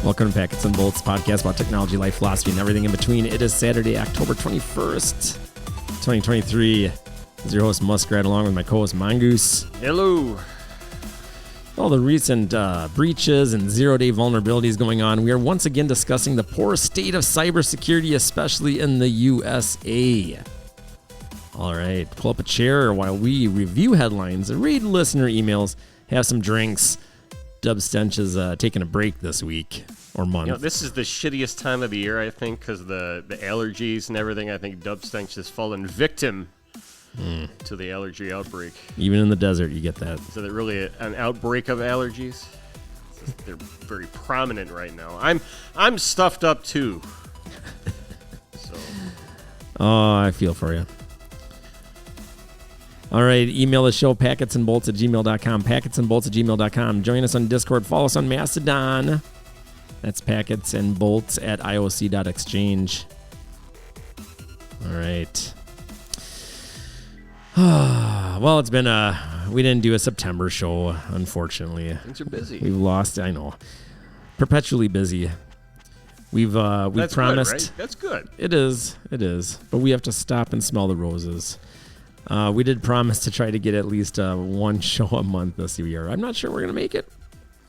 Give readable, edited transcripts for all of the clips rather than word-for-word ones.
Welcome to Packets and Bolts, podcast about technology, life, philosophy, and everything in between. It is Saturday, October 21st, 2023. This is your host, Muskrat, along with my co-host, Mongoose. Hello. All the recent breaches and zero-day vulnerabilities going on, we are once again discussing the poor state of cybersecurity, especially in the USA. All right, pull up a chair while we review headlines, read listener emails, have some drinks. Dub Stench is taking a break this week or month. You know, this is the shittiest time of the year, I think, because the allergies and everything. I think Dub Stench has fallen victim to the allergy outbreak. Even in the desert, you get that. Is it really an outbreak of allergies? They're very prominent right now. I'm stuffed up too. So. Oh, I feel for you. All right, email the show, packetsandbolts@gmail.com, packetsandbolts@gmail.com. Join us on Discord. Follow us on Mastodon. That's packetsandbolts@ioc.exchange. All right. Well, it's been we didn't do a September show, unfortunately. Things are busy. We've lost, I know. Perpetually busy. We've That's promised. good, right? That's good. It is. But we have to stop and smell the roses. We did promise to try to get at least one show a month this year. I'm not sure we're going to make it.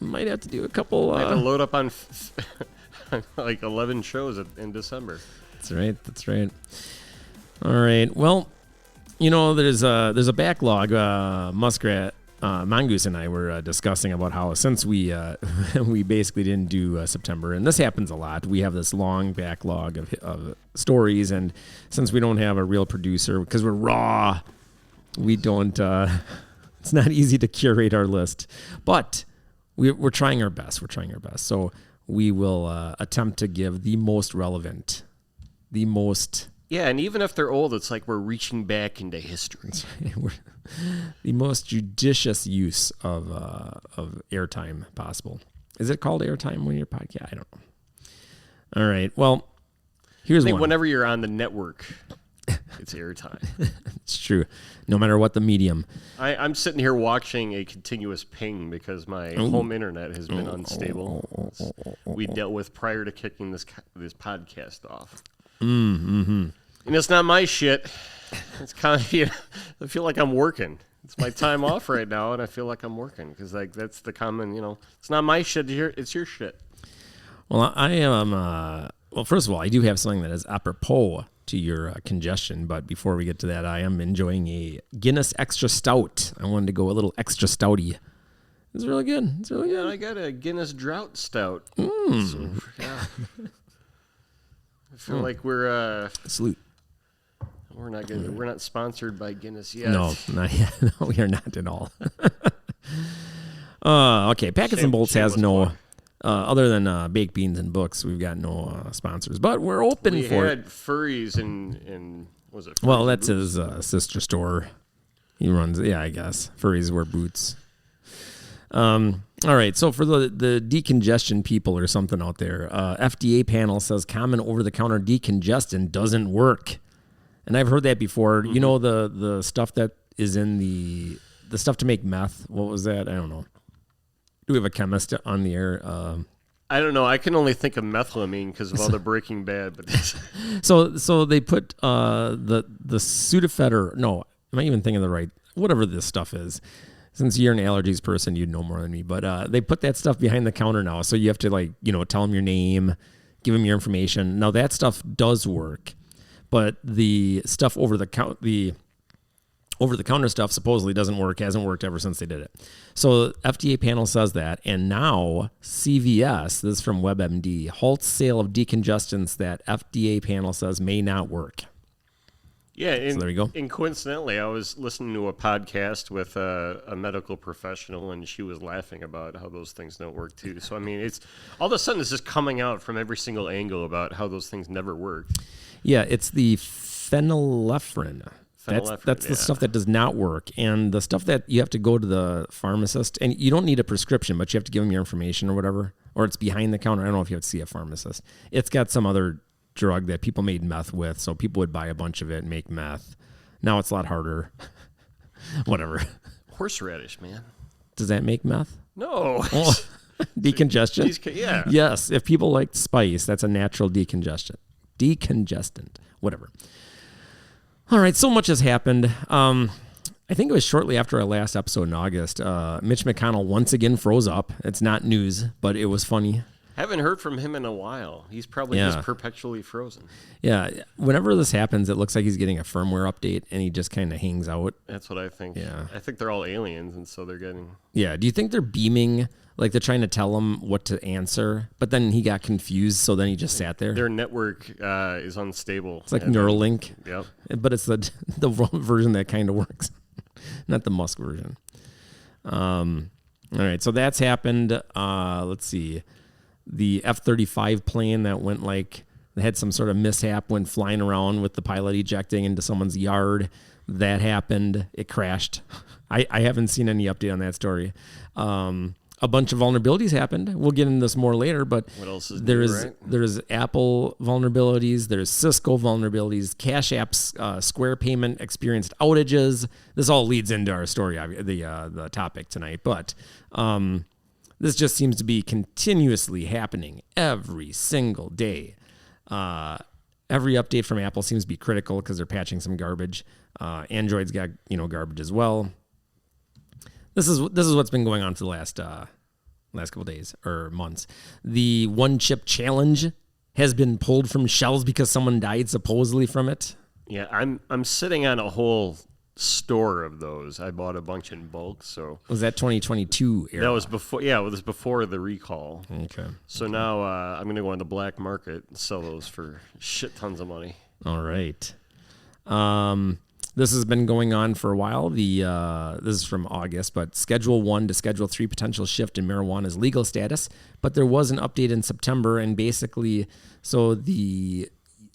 Might have to do a couple. I have to load up on like 11 shows in December. That's right. All right. Well, you know, there's a backlog. Muskrat, Mongoose and I were discussing about how since we we basically didn't do September, and this happens a lot. We have this long backlog of stories, and since we don't have a real producer because we're raw, we don't. It's not easy to curate our list, but we're trying our best. So we will attempt to give the most relevant, the most. Yeah, and even if they're old, it's like we're reaching back into history. The most judicious use of airtime possible. Is it called airtime when you're podcast? I don't know. All right. Well, here's one. Whenever you're on the network, it's airtime. It's true. No matter what the medium. I'm sitting here watching a continuous ping because my home internet has been unstable. We dealt with prior to kicking this podcast off. And it's not my shit. It's kind of, I feel like I'm working. It's my time off right now, and I feel like I'm working because like that's the common, it's not my shit here. It's your shit. Well, I am. Well, first of all, I do have something that is apropos to your congestion. But before we get to that, I am enjoying a Guinness Extra Stout. I wanted to go a little extra stouty. It's really good. Yeah, I got a Guinness Drought Stout. So, yeah. I feel like we're salute. We're not sponsored by Guinness yet. No, not yet. No, we are not at all. Okay, Packets and Bolts has no, other than baked beans and books, we've got no sponsors, but we're open for it. We had Furries in was it? Well, that's his sister store. He runs, I guess. Furries wear boots. All right, so for the decongestion people or something out there, FDA panel says common over-the-counter decongestant doesn't work. And I've heard that before. Mm-hmm. You know the stuff that is in the stuff to make meth. What was that? I don't know. Do we have a chemist on the air? I don't know. I can only think of methylamine because of all the Breaking Bad. But so they put the Sudafed or no, am I even thinking the right? Whatever this stuff is. Since you're an allergies person, you'd know more than me. But they put that stuff behind the counter now, so you have to tell them your name, give them your information. Now that stuff does work. But the stuff over the counter stuff supposedly doesn't work, hasn't worked ever since they did it. So FDA panel says that, and now CVS, this is from WebMD, halts sale of decongestants that FDA panel says may not work. Yeah, so there you go. And coincidentally, I was listening to a podcast with a medical professional, and she was laughing about how those things don't work too. So I mean, it's all of a sudden it's just coming out from every single angle about how those things never work. Yeah, it's the phenylephrine. That's the stuff that does not work. And the stuff that you have to go to the pharmacist, and you don't need a prescription, but you have to give them your information or whatever, or it's behind the counter. I don't know if you have to see a pharmacist. It's got some other drug that people made meth with, so people would buy a bunch of it and make meth. Now it's a lot harder. Whatever. Horseradish, man. Does that make meth? No. Decongestion? Yeah. Yes. If people like spice, that's a natural decongestant. Decongestant. Whatever. All right. So much has happened. I think it was shortly after our last episode in August. Mitch McConnell once again froze up. It's not news, but it was funny. Haven't heard from him in a while. He's probably just perpetually frozen. Yeah. Whenever this happens, it looks like he's getting a firmware update, and he just kind of hangs out. That's what I think. Yeah. I think they're all aliens, and so they're getting... Yeah. Do you think they're beaming, like they're trying to tell him what to answer, but then he got confused, so then he just sat there? Their network is unstable. It's like Neuralink. Yep. But it's the version that kind of works, not the Musk version. All right. So that's happened. Let's see. The F-35 plane that went they had some sort of mishap, went flying around with the pilot ejecting into someone's yard. That happened. It crashed. I haven't seen any update on that story. A bunch of vulnerabilities happened. We'll get into this more later, but what else is there's Apple vulnerabilities, there's Cisco vulnerabilities, Cash App's Square payment experienced outages. This all leads into our story, the topic tonight, but this just seems to be continuously happening every single day. Every update from Apple seems to be critical because they're patching some garbage. Android's got garbage as well. This is what's been going on for the last couple days or months. The one chip challenge has been pulled from shelves because someone died supposedly from it. Yeah, I'm sitting on a whole store of those. I bought a bunch in bulk. So was that 2022 era? That was before. Yeah, it was before the recall. Okay. So now I'm going to go on the black market and sell those for shit tons of money. All right. This has been going on for a while. This is from August, but Schedule 1 to Schedule 3 potential shift in marijuana's legal status. But there was an update in September, and basically, so the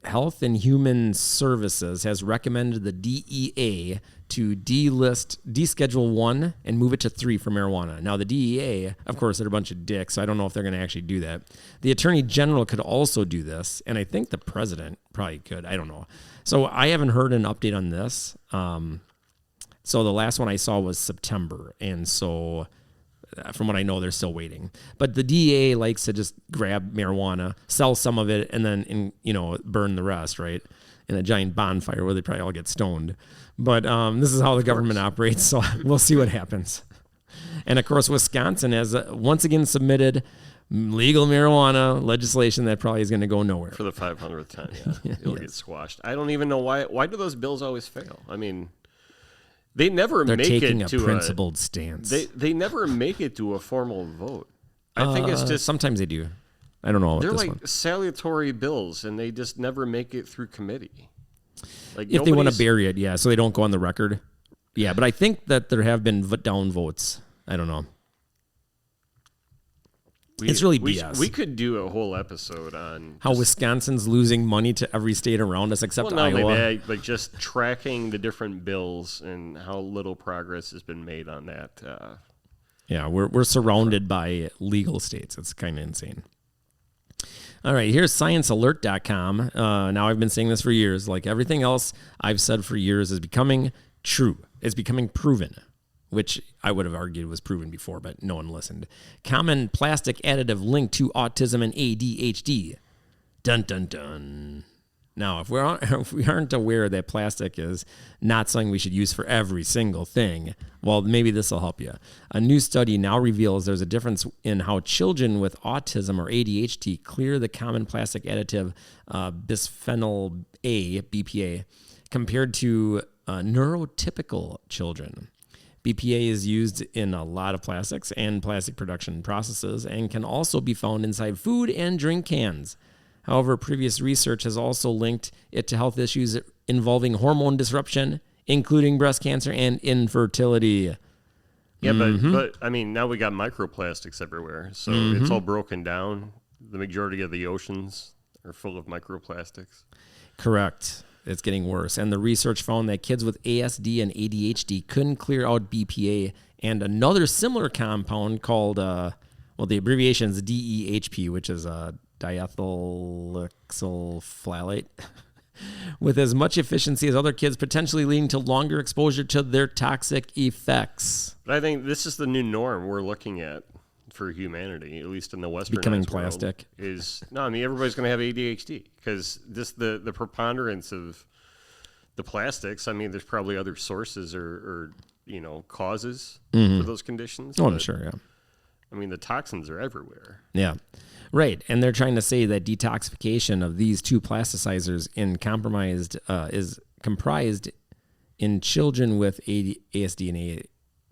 Health and Human Services has recommended the DEA to deschedule 1 and move it to 3 for marijuana. Now, the DEA, of course, they're a bunch of dicks, so I don't know if they're going to actually do that. The Attorney General could also do this, and I think the President probably could. I don't know. So I haven't heard an update on this. So the last one I saw was September, and so from what I know, they're still waiting. But the DEA likes to just grab marijuana, sell some of it, and then burn the rest, right, in a giant bonfire where they probably all get stoned. But this is how the government operates, so we'll see what happens. And of course, Wisconsin has once again submitted legal marijuana legislation that probably is going to go nowhere for the 500th time. Yeah, it'll get squashed. I don't even know why. Why do those bills always fail? I mean, they're taking it a to principled stance. They never make it to a formal vote. I think it's just sometimes they do. I don't know. They're this like one. salutary bills, and they just never make it through committee. Like if they want to bury it, yeah, so they don't go on the record. Yeah, but I think that there have been down votes. I don't know. It's really BS. We could do a whole episode on how Wisconsin's losing money to every state around us except Iowa. Like just tracking the different bills and how little progress has been made on that. Yeah, we're surrounded by legal states. It's kind of insane. All right, here's sciencealert.com. Now, I've been saying this for years. Like everything else I've said for years is becoming true. It's becoming proven, which I would have argued was proven before, but no one listened. Common plastic additive linked to autism and ADHD. Dun, dun, dun. Now, if we aren't aware that plastic is not something we should use for every single thing, well, maybe this will help you. A new study now reveals there's a difference in how children with autism or ADHD clear the common plastic additive bisphenol A, BPA, compared to neurotypical children. BPA is used in a lot of plastics and plastic production processes and can also be found inside food and drink cans. However, previous research has also linked it to health issues involving hormone disruption, including breast cancer and infertility. Yeah, but I mean, now we got microplastics everywhere, so it's all broken down. The majority of the oceans are full of microplastics. Correct. It's getting worse. And the research found that kids with ASD and ADHD couldn't clear out BPA and another similar compound called, the abbreviation is DEHP, which is diethylxylphthalate, with as much efficiency as other kids, potentially leading to longer exposure to their toxic effects. But I think this is the new norm we're looking at for humanity, at least in the Western Becoming world, plastic. Everybody's going to have ADHD because the preponderance of the plastics. I mean, there's probably other sources or causes for those conditions. Oh, I'm sure. Yeah. I mean, the toxins are everywhere. Yeah. Right. And they're trying to say that detoxification of these two plasticizers is comprised in children with ASD and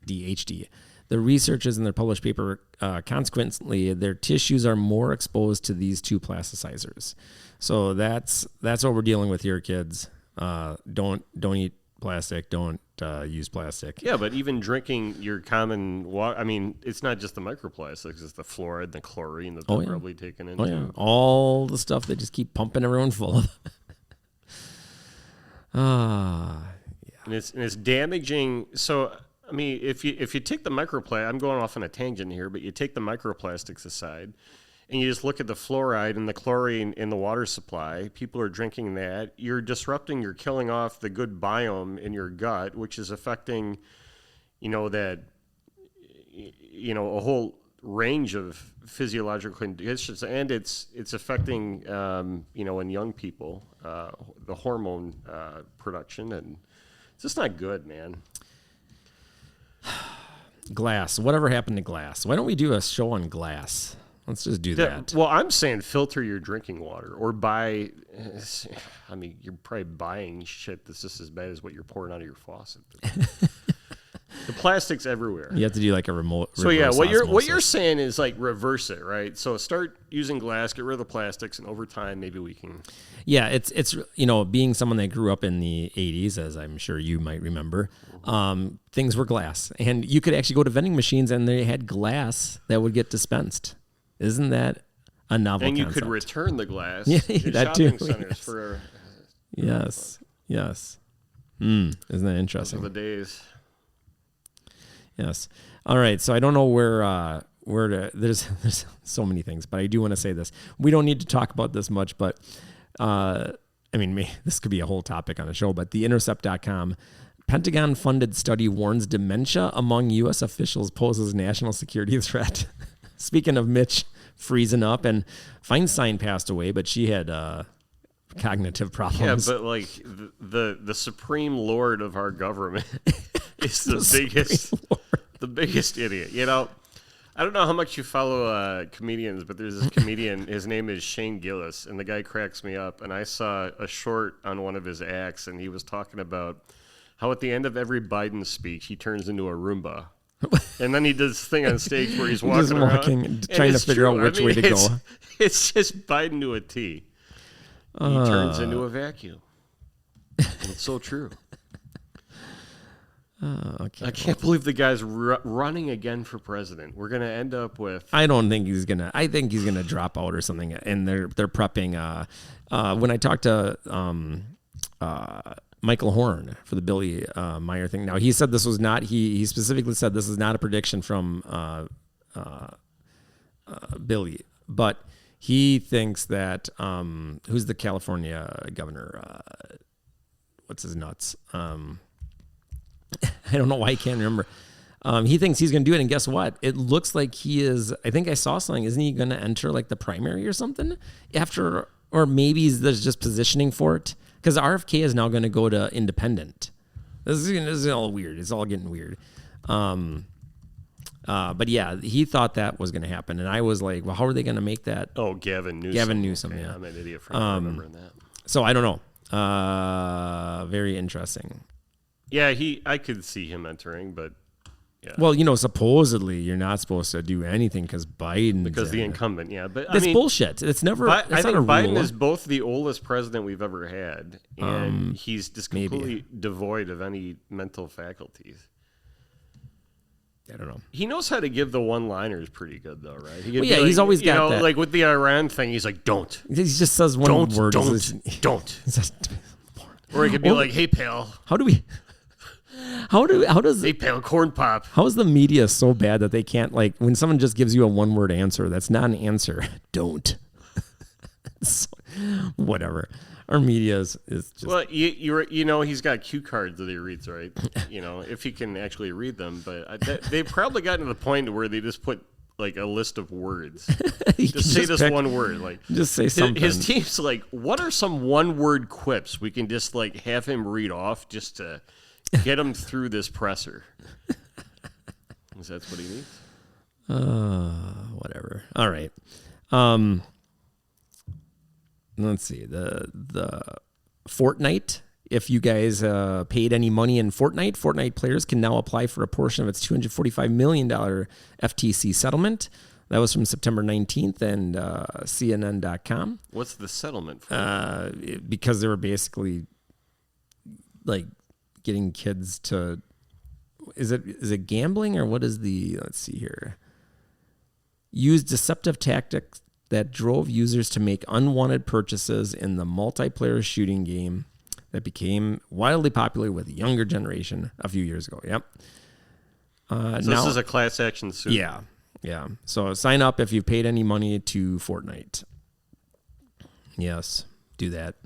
ADHD. The researchers in their published paper, consequently, their tissues are more exposed to these two plasticizers. So that's what we're dealing with here, kids. Don't eat plastic. Don't use plastic. Yeah, but even drinking your common water, I mean, it's not just the microplastics, it's the fluoride, the chlorine that they're probably taking into. Oh, yeah. All the stuff they just keep pumping everyone full of. Yeah. And it's damaging. So, I mean, if you take the microplastic, I'm going off on a tangent here, but you take the microplastics aside, and you just look at the fluoride and the chlorine in the water supply, people are drinking that. You're killing off the good biome in your gut, which is affecting, a whole range of physiological conditions, and it's affecting, in young people, the hormone production, and it's just not good, man. Glass. Whatever happened to glass? Why don't we do a show on glass? Let's just do that. Well, I'm saying filter your drinking water or buy. I mean, you're probably buying shit that's just as bad as what you're pouring out of your faucet. The plastic's everywhere. You have to do like a remote. So yeah, what you're saying is like reverse it, right? So start using glass, get rid of the plastics, and over time maybe we can. Yeah, it's being someone that grew up in the 80s, as I'm sure you might remember, things were glass, and you could actually go to vending machines and they had glass that would get dispensed. Isn't that a novel concept? And you concept? Could return the glass. Yeah, that too. Centers for. Yes. Isn't that interesting? Those are the days. Yes. All right. So I don't know where there's so many things, but I do want to say this. We don't need to talk about this much, but this could be a whole topic on a show, but TheIntercept.com Pentagon-funded study warns dementia among U.S. officials poses national security threat. Speaking of Mitch freezing up, and Feinstein passed away, but she had cognitive problems. Yeah, but like the supreme lord of our government is the biggest idiot. I don't know how much you follow comedians, but there's this comedian. His name is Shane Gillis, and the guy cracks me up. And I saw a short on one of his acts, and he was talking about how at the end of every Biden speech, he turns into a Roomba. And then he does this thing on stage where he's walking around, trying to figure out which way to go. It's just Biden to a T. He turns into a vacuum. And it's so true. Okay. I can't believe the guy's running again for president. We're going to end up with... I think he's going to drop out or something. And they're prepping... when I talked to Michael Horn for the Billy Meyer thing, now he said this was not... He specifically said this is not a prediction from Billy, but he thinks that... who's the California governor? What's his nuts? I don't know why I can't remember. He thinks he's going to do it, and guess what? It looks like he is. I think I saw something. Isn't he going to enter like the primary or something after, or maybe there's just positioning for it? Because RFK is now going to go to independent. This is all weird. It's all getting weird. But yeah, he thought that was going to happen, and I was like, well, how are they going to make that? Oh, Gavin Newsom. Gavin Newsom. Okay, yeah, I'm an idiot for not remembering that. So I don't know. Very interesting. Yeah, I could see him entering, but yeah. Well, supposedly you're not supposed to do anything because the incumbent, yeah. But that's bullshit. It's never. I think Biden is both the oldest president we've ever had, and he's just completely devoid of any mental faculties. I don't know. He knows how to give the one-liners pretty good, though, right? He's always got that. Like with the Iran thing, he's like, "Don't." He just says one word. Don't. Or he could be like, "Hey, pal." How does Hey, pal, corn pop. How is the media so bad that they can't, like, when someone just gives you a one-word answer, that's not an answer. Don't. Whatever. Our media is just... Well, he's got cue cards that he reads, right? If he can actually read them. But they've probably gotten to the point where they just put, like a list of words. You Just can say this pick- one word. Like Just say something. his team's like, what are some one-word quips we can just like have him read off just to get him through this presser? That's what he needs. Whatever. All right. Let's see. The Fortnite. If you guys paid any money in Fortnite players can now apply for a portion of its $245 million FTC settlement. That was from September 19th and CNN.com. What's the settlement for? Because they were basically like getting kids to... Is it gambling or what is the... Let's see here. Use deceptive tactics that drove users to make unwanted purchases in the multiplayer shooting game that became wildly popular with the younger generation a few years ago. Yep. So now, this is a class action suit. Yeah. So sign up if you've paid any money to Fortnite. Yes, do that.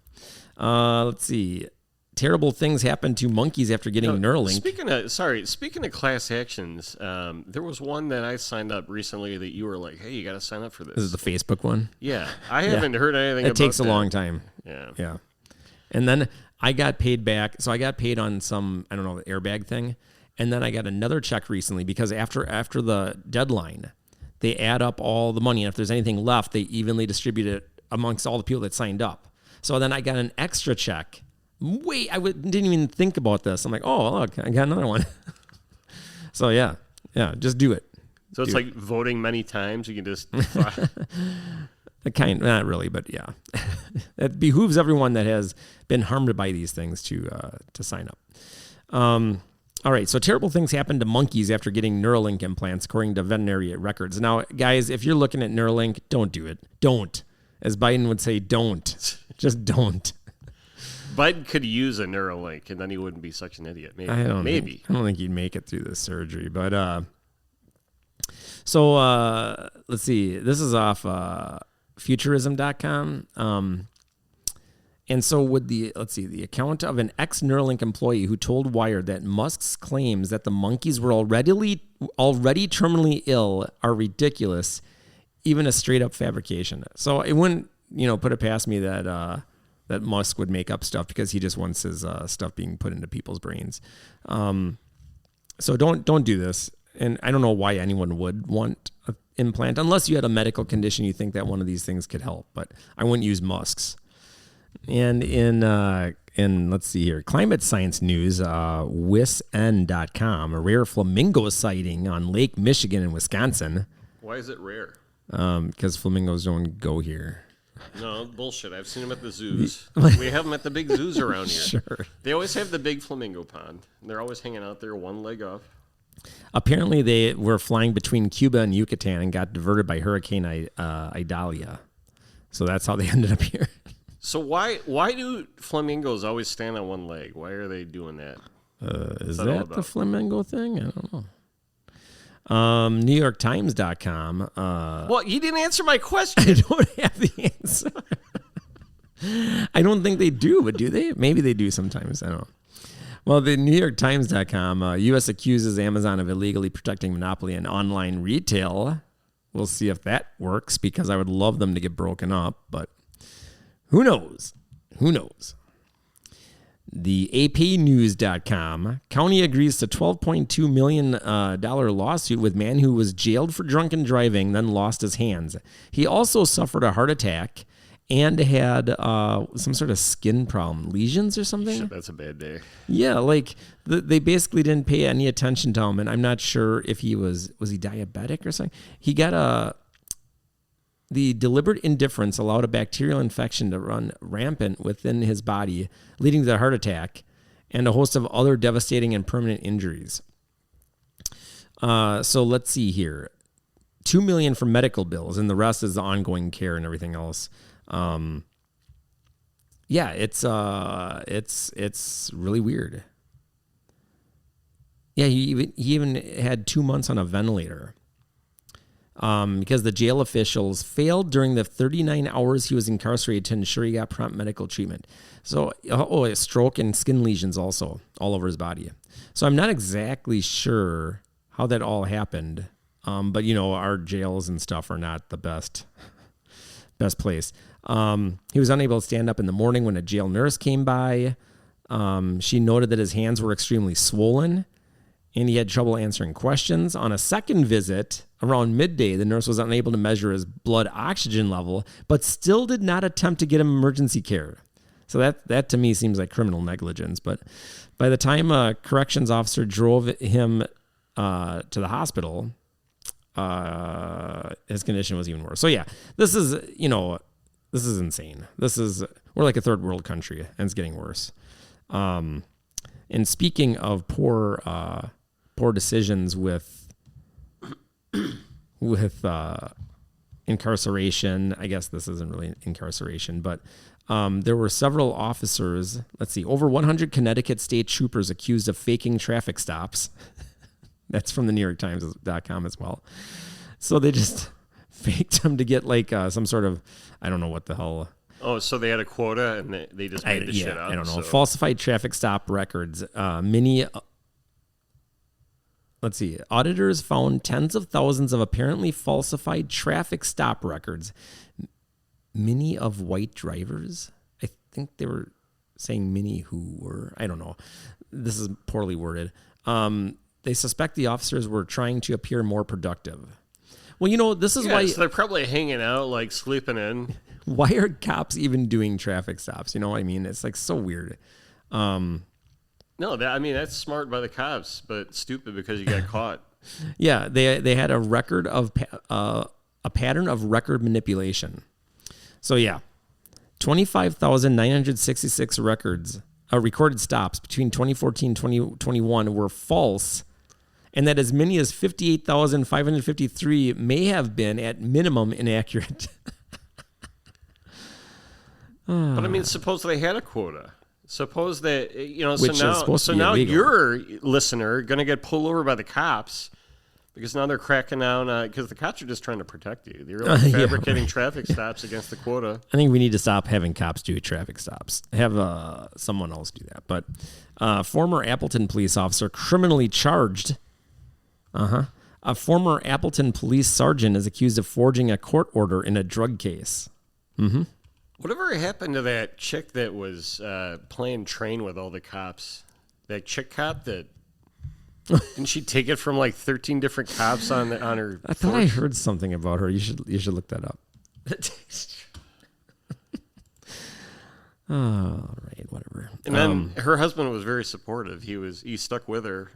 Let's see. Terrible things happened to monkeys after getting Neuralink. Speaking of class actions, there was one that I signed up recently that you were like, hey, you got to sign up for this. This is the Facebook one? Yeah. I haven't heard anything about it. It takes a that. long time. Yeah. And then I got paid back. So I got paid on some, I don't know, the airbag thing. And then I got another check recently because after the deadline, they add up all the money. And if there's anything left, they evenly distribute it amongst all the people that signed up. So then I got an extra check. Wait, didn't even think about this. I'm like, oh, look, I got another one. So yeah, just do it. So it's like voting many times. You can just... Not really, but yeah. It behooves everyone that has been harmed by these things to sign up. All right, so terrible things happened to monkeys after getting Neuralink implants, according to veterinary records. Now, guys, if you're looking at Neuralink, don't do it. Don't. As Biden would say, don't. Just don't. Biden could use a Neuralink, and then he wouldn't be such an idiot. Maybe. I don't think he'd make it through this surgery. But let's see. This is off futurism.com. And so with the account of an ex-Neuralink employee who told Wired that Musk's claims that the monkeys were already terminally ill are ridiculous, even a straight-up fabrication. So it wouldn't, put it past me that Musk would make up stuff because he just wants his stuff being put into people's brains. So don't do this. And I don't know why anyone would want an implant unless you had a medical condition you think that one of these things could help. But I wouldn't use Musk's. And in let's see here, climate science news, wisn.com, a rare flamingo sighting on Lake Michigan in Wisconsin. Why is it rare? Because flamingos don't go here. No, bullshit. I've seen them at the zoos. We have them at the big zoos around here. Sure. They always have the big flamingo pond. They're always hanging out there, one leg up. Apparently, they were flying between Cuba and Yucatan and got diverted by Hurricane Idalia. So that's how they ended up here. So why do flamingos always stand on one leg? Why are they doing that? Is that the flamingo thing? I don't know. NewYorkTimes.com. Well, you didn't answer my question. I don't have the answer. I don't think they do, but do they? Maybe they do sometimes. I don't know. Well, the NewYorkTimes.com, U.S. accuses Amazon of illegally protecting monopoly in online retail. We'll see if that works because I would love them to get broken up, but who knows? Who knows? The APnews.com, county agrees to $12.2 million lawsuit with man who was jailed for drunken driving, then lost his hands. He also suffered a heart attack and had some sort of skin problem, lesions or something. Shit, that's a bad day. Yeah, like they basically didn't pay any attention to him, and I'm not sure if he was he diabetic or something. He got the deliberate indifference allowed a bacterial infection to run rampant within his body, leading to a heart attack and a host of other devastating and permanent injuries. So let's see here. $2 million for medical bills, and the rest is the ongoing care and everything else. Yeah, it's really weird. Yeah, he even had 2 months on a ventilator. Because the jail officials failed during the 39 hours he was incarcerated to ensure he got prompt medical treatment. So, a stroke and skin lesions also all over his body. So I'm not exactly sure how that all happened. But our jails and stuff are not the best place. He was unable to stand up in the morning when a jail nurse came by. She noted that his hands were extremely swollen and he had trouble answering questions. On a second visit around midday, the nurse was unable to measure his blood oxygen level, but still did not attempt to get him emergency care. So that to me seems like criminal negligence. But by the time a corrections officer drove him to the hospital, his condition was even worse. So yeah, this is insane. We're like a third world country and it's getting worse. And speaking of poor decisions with incarceration, I guess this isn't really incarceration, but there were several officers, over 100 Connecticut state troopers accused of faking traffic stops. That's from the NewYorkTimes.com as well. So they just faked them to get some sort of, I don't know what the hell. Oh, so they had a quota and they just made shit up. I don't know. Falsified traffic stop records. Auditors found tens of thousands of apparently falsified traffic stop records. Many of white drivers. I think they were saying many who were, I don't know. This is poorly worded. They suspect the officers were trying to appear more productive. Well, this is why... So they're probably hanging out, sleeping in. Why are cops even doing traffic stops? You know what I mean? It's so weird. No, that's smart by the cops, but stupid because you got caught. Yeah, they had a record of a pattern of record manipulation. So yeah, 25,966 recorded stops between 2014 and 2021 were false, and that as many as 58,553 may have been at minimum inaccurate. But suppose they had a quota. Suppose that now illegal. Your listener going to get pulled over by the cops because now they're cracking down because the cops are just trying to protect you. They're fabricating traffic stops against the quota. I think we need to stop having cops do traffic stops. Have someone else do that. But former Appleton police officer criminally charged. A former Appleton police sergeant is accused of forging a court order in a drug case. Mm-hmm. Whatever happened to that chick that was playing train with all the cops? That chick cop that didn't she take it from 13 different cops on her? I thought I heard something about her. You should look that up. All right, whatever. And then her husband was very supportive. He stuck with her,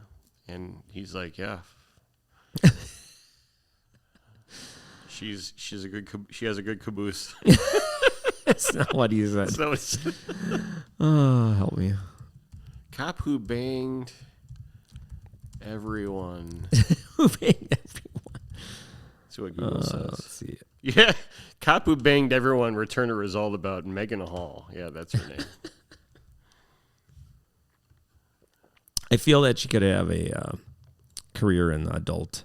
and he's like, yeah. She has a good caboose. That's not what he said. That's not what he said. Oh, help me. Cop who banged everyone. Who banged everyone? That's what Google says. Let's see. Yeah, cop who banged everyone returned a result about Megan Hall. Yeah, that's her name. I feel that she could have a career in adult.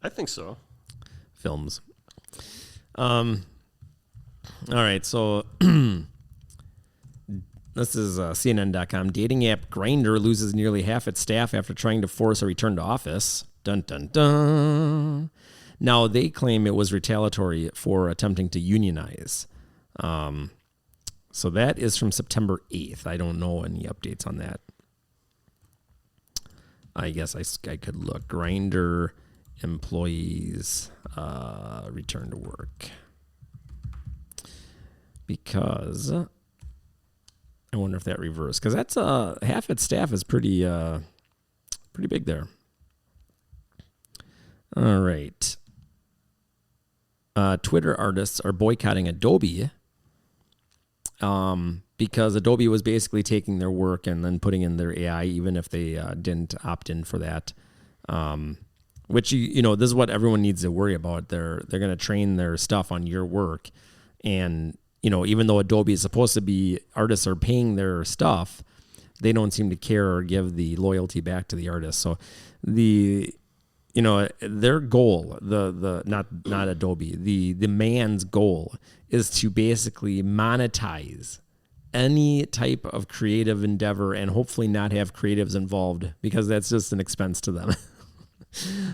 I think so. Films. All right, so this is CNN.com. Dating app Grindr loses nearly half its staff after trying to force a return to office. Dun, dun, dun. Now, they claim it was retaliatory for attempting to unionize. So that is from September 8th. I don't know any updates on that. I guess I could look. Grindr employees return to work. Because I wonder if that reversed. Because that's half its staff is pretty big there. All right. Twitter artists are boycotting Adobe because Adobe was basically taking their work and then putting in their AI, even if they didn't opt in for that. Which this is what everyone needs to worry about. They're going to train their stuff on your work, and even though Adobe is supposed to be, artists are paying their stuff, they don't seem to care or give the loyalty back to the artists. So their goal, not Adobe, the man's goal is to basically monetize any type of creative endeavor and hopefully not have creatives involved because that's just an expense to them.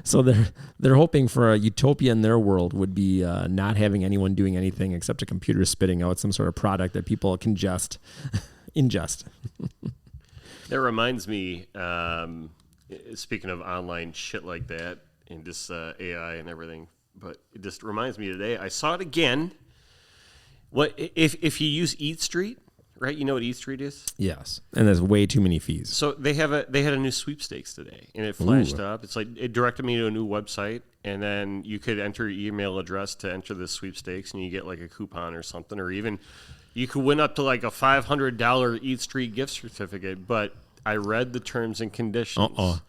So they're hoping for a utopia in their world would be not having anyone doing anything except a computer spitting out some sort of product that people can ingest. That reminds me, speaking of online shit like that and just AI and everything, but it just reminds me today, I saw it again. What if you use Eat Street, right? You know what Eat Street is? Yes, and there's way too many fees. So they had a new sweepstakes today, and it flashed up. It's like it directed me to a new website, and then you could enter your email address to enter this sweepstakes, and you get like a coupon or something, or even you could win up to like a $500 Eat Street gift certificate. But I read the terms and conditions,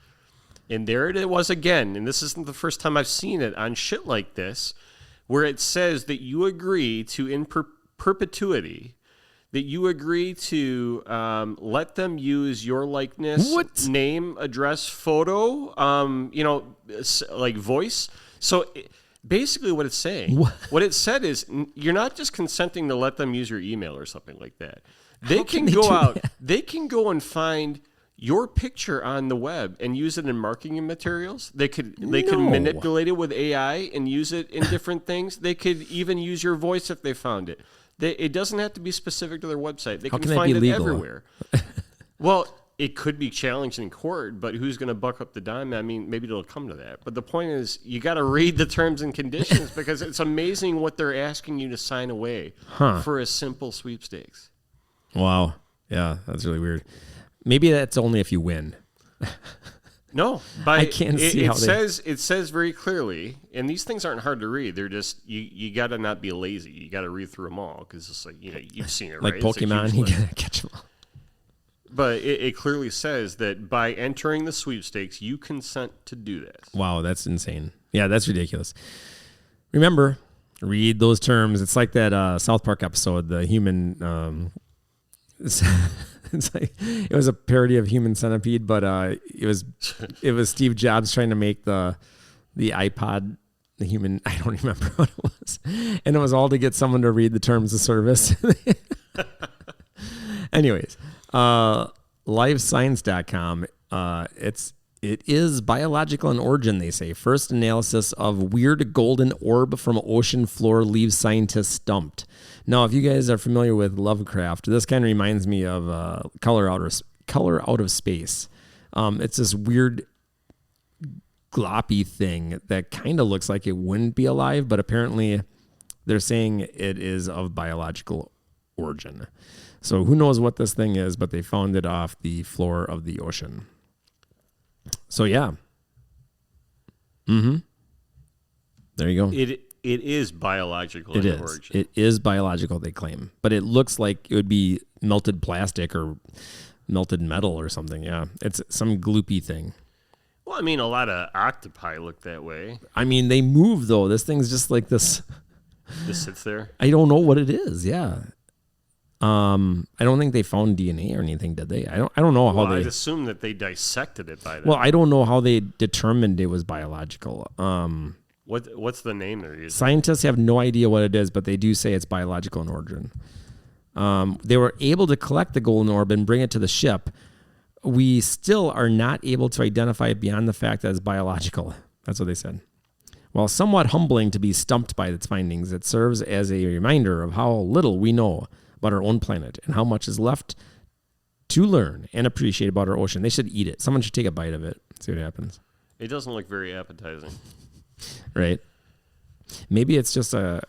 and there it was again. And this isn't the first time I've seen it on shit like this, where it says that you agree to in perpetuity. That you agree to let them use your likeness, name, address, photo, like voice. So basically what it's saying, what it said is you're not just consenting to let them use your email or something like that. They can go out, they can go and find your picture on the web and use it in marketing materials. They could manipulate it with AI and use it in different things. They could even use your voice if they found it. It doesn't have to be specific to their website. They can find it everywhere. Well, it could be challenged in court, but who's going to buck up the dime? I mean, maybe it'll come to that. But the point is, you got to read the terms and conditions because it's amazing what they're asking you to sign away for a simple sweepstakes. Wow. Yeah, that's really weird. Maybe that's only if you win. No, I can't see how it says very clearly, and these things aren't hard to read. They're just you got to not be lazy. You got to read through them all because it's like you've seen it, like right? Pokemon, you gotta catch them all. But it clearly says that by entering the sweepstakes, you consent to do this. Wow, that's insane. Yeah, that's ridiculous. Remember, read those terms. It's like that South Park episode, the human. It's like it was a parody of Human Centipede, but it was Steve Jobs trying to make the iPod the human. I don't remember what it was, and it was all to get someone to read the terms of service. Anyways, livescience.com. It is biological in origin, they say. First analysis of weird golden orb from ocean floor leaves scientists stumped. Now, if you guys are familiar with Lovecraft, this kind of reminds me of Color Out of Space. It's this weird gloppy thing that kind of looks like it wouldn't be alive, but apparently they're saying it is of biological origin. So who knows what this thing is, but they found it off the floor of the ocean. So yeah. Mm-hmm. There you go. It is biological in origin. It is biological, they claim. But it looks like it would be melted plastic or melted metal or something. Yeah. It's some gloopy thing. Well, I mean, a lot of octopi look that way. I mean, they move, though. This thing's just like this. Just sits there? I don't know what it is. Yeah. I don't think they found DNA or anything, did they? I don't know how they... I'd assume that they dissected it by then. Well, I don't know how they determined it was biological. What's the name they're using? Scientists have no idea what it is, but they do say it's biological in origin. They were able to collect the golden orb and bring it to the ship. We still are not able to identify it beyond the fact that it's biological. That's what they said. While somewhat humbling to be stumped by its findings, it serves as a reminder of how little we know about our own planet and how much is left to learn and appreciate about our ocean. They should eat it. Someone should take a bite of it. See what happens. It doesn't look very appetizing. Right. Maybe it's just a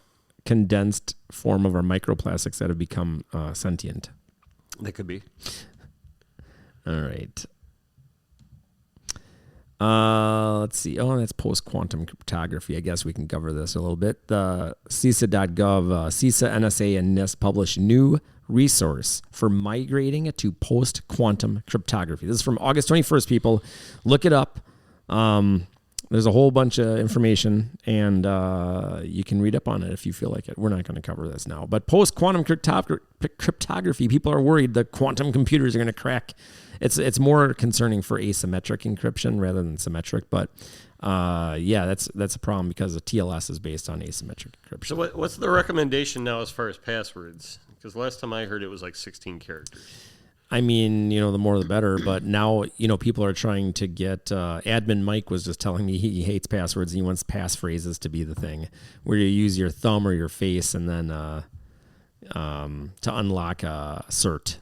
condensed form of our microplastics that have become sentient. That could be. All right. Let's see. Oh, that's post-quantum cryptography. I guess we can cover this a little bit. The CISA.gov, CISA, NSA, and NIST publish new resource for migrating to post-quantum cryptography. This is from August 21st, people. Look it up. There's a whole bunch of information, and you can read up on it if you feel like it. We're not going to cover this now. But post-quantum cryptography, people are worried the quantum computers are going to crack. It's more concerning for asymmetric encryption rather than symmetric. But, yeah, that's a problem because the TLS is based on asymmetric encryption. So what's the recommendation now as far as passwords? Because last time I heard it was like 16 characters. I mean, the more the better. But now, people are trying to get. Admin Mike was just telling me he hates passwords. And he wants passphrases to be the thing, where you use your thumb or your face and then to unlock a cert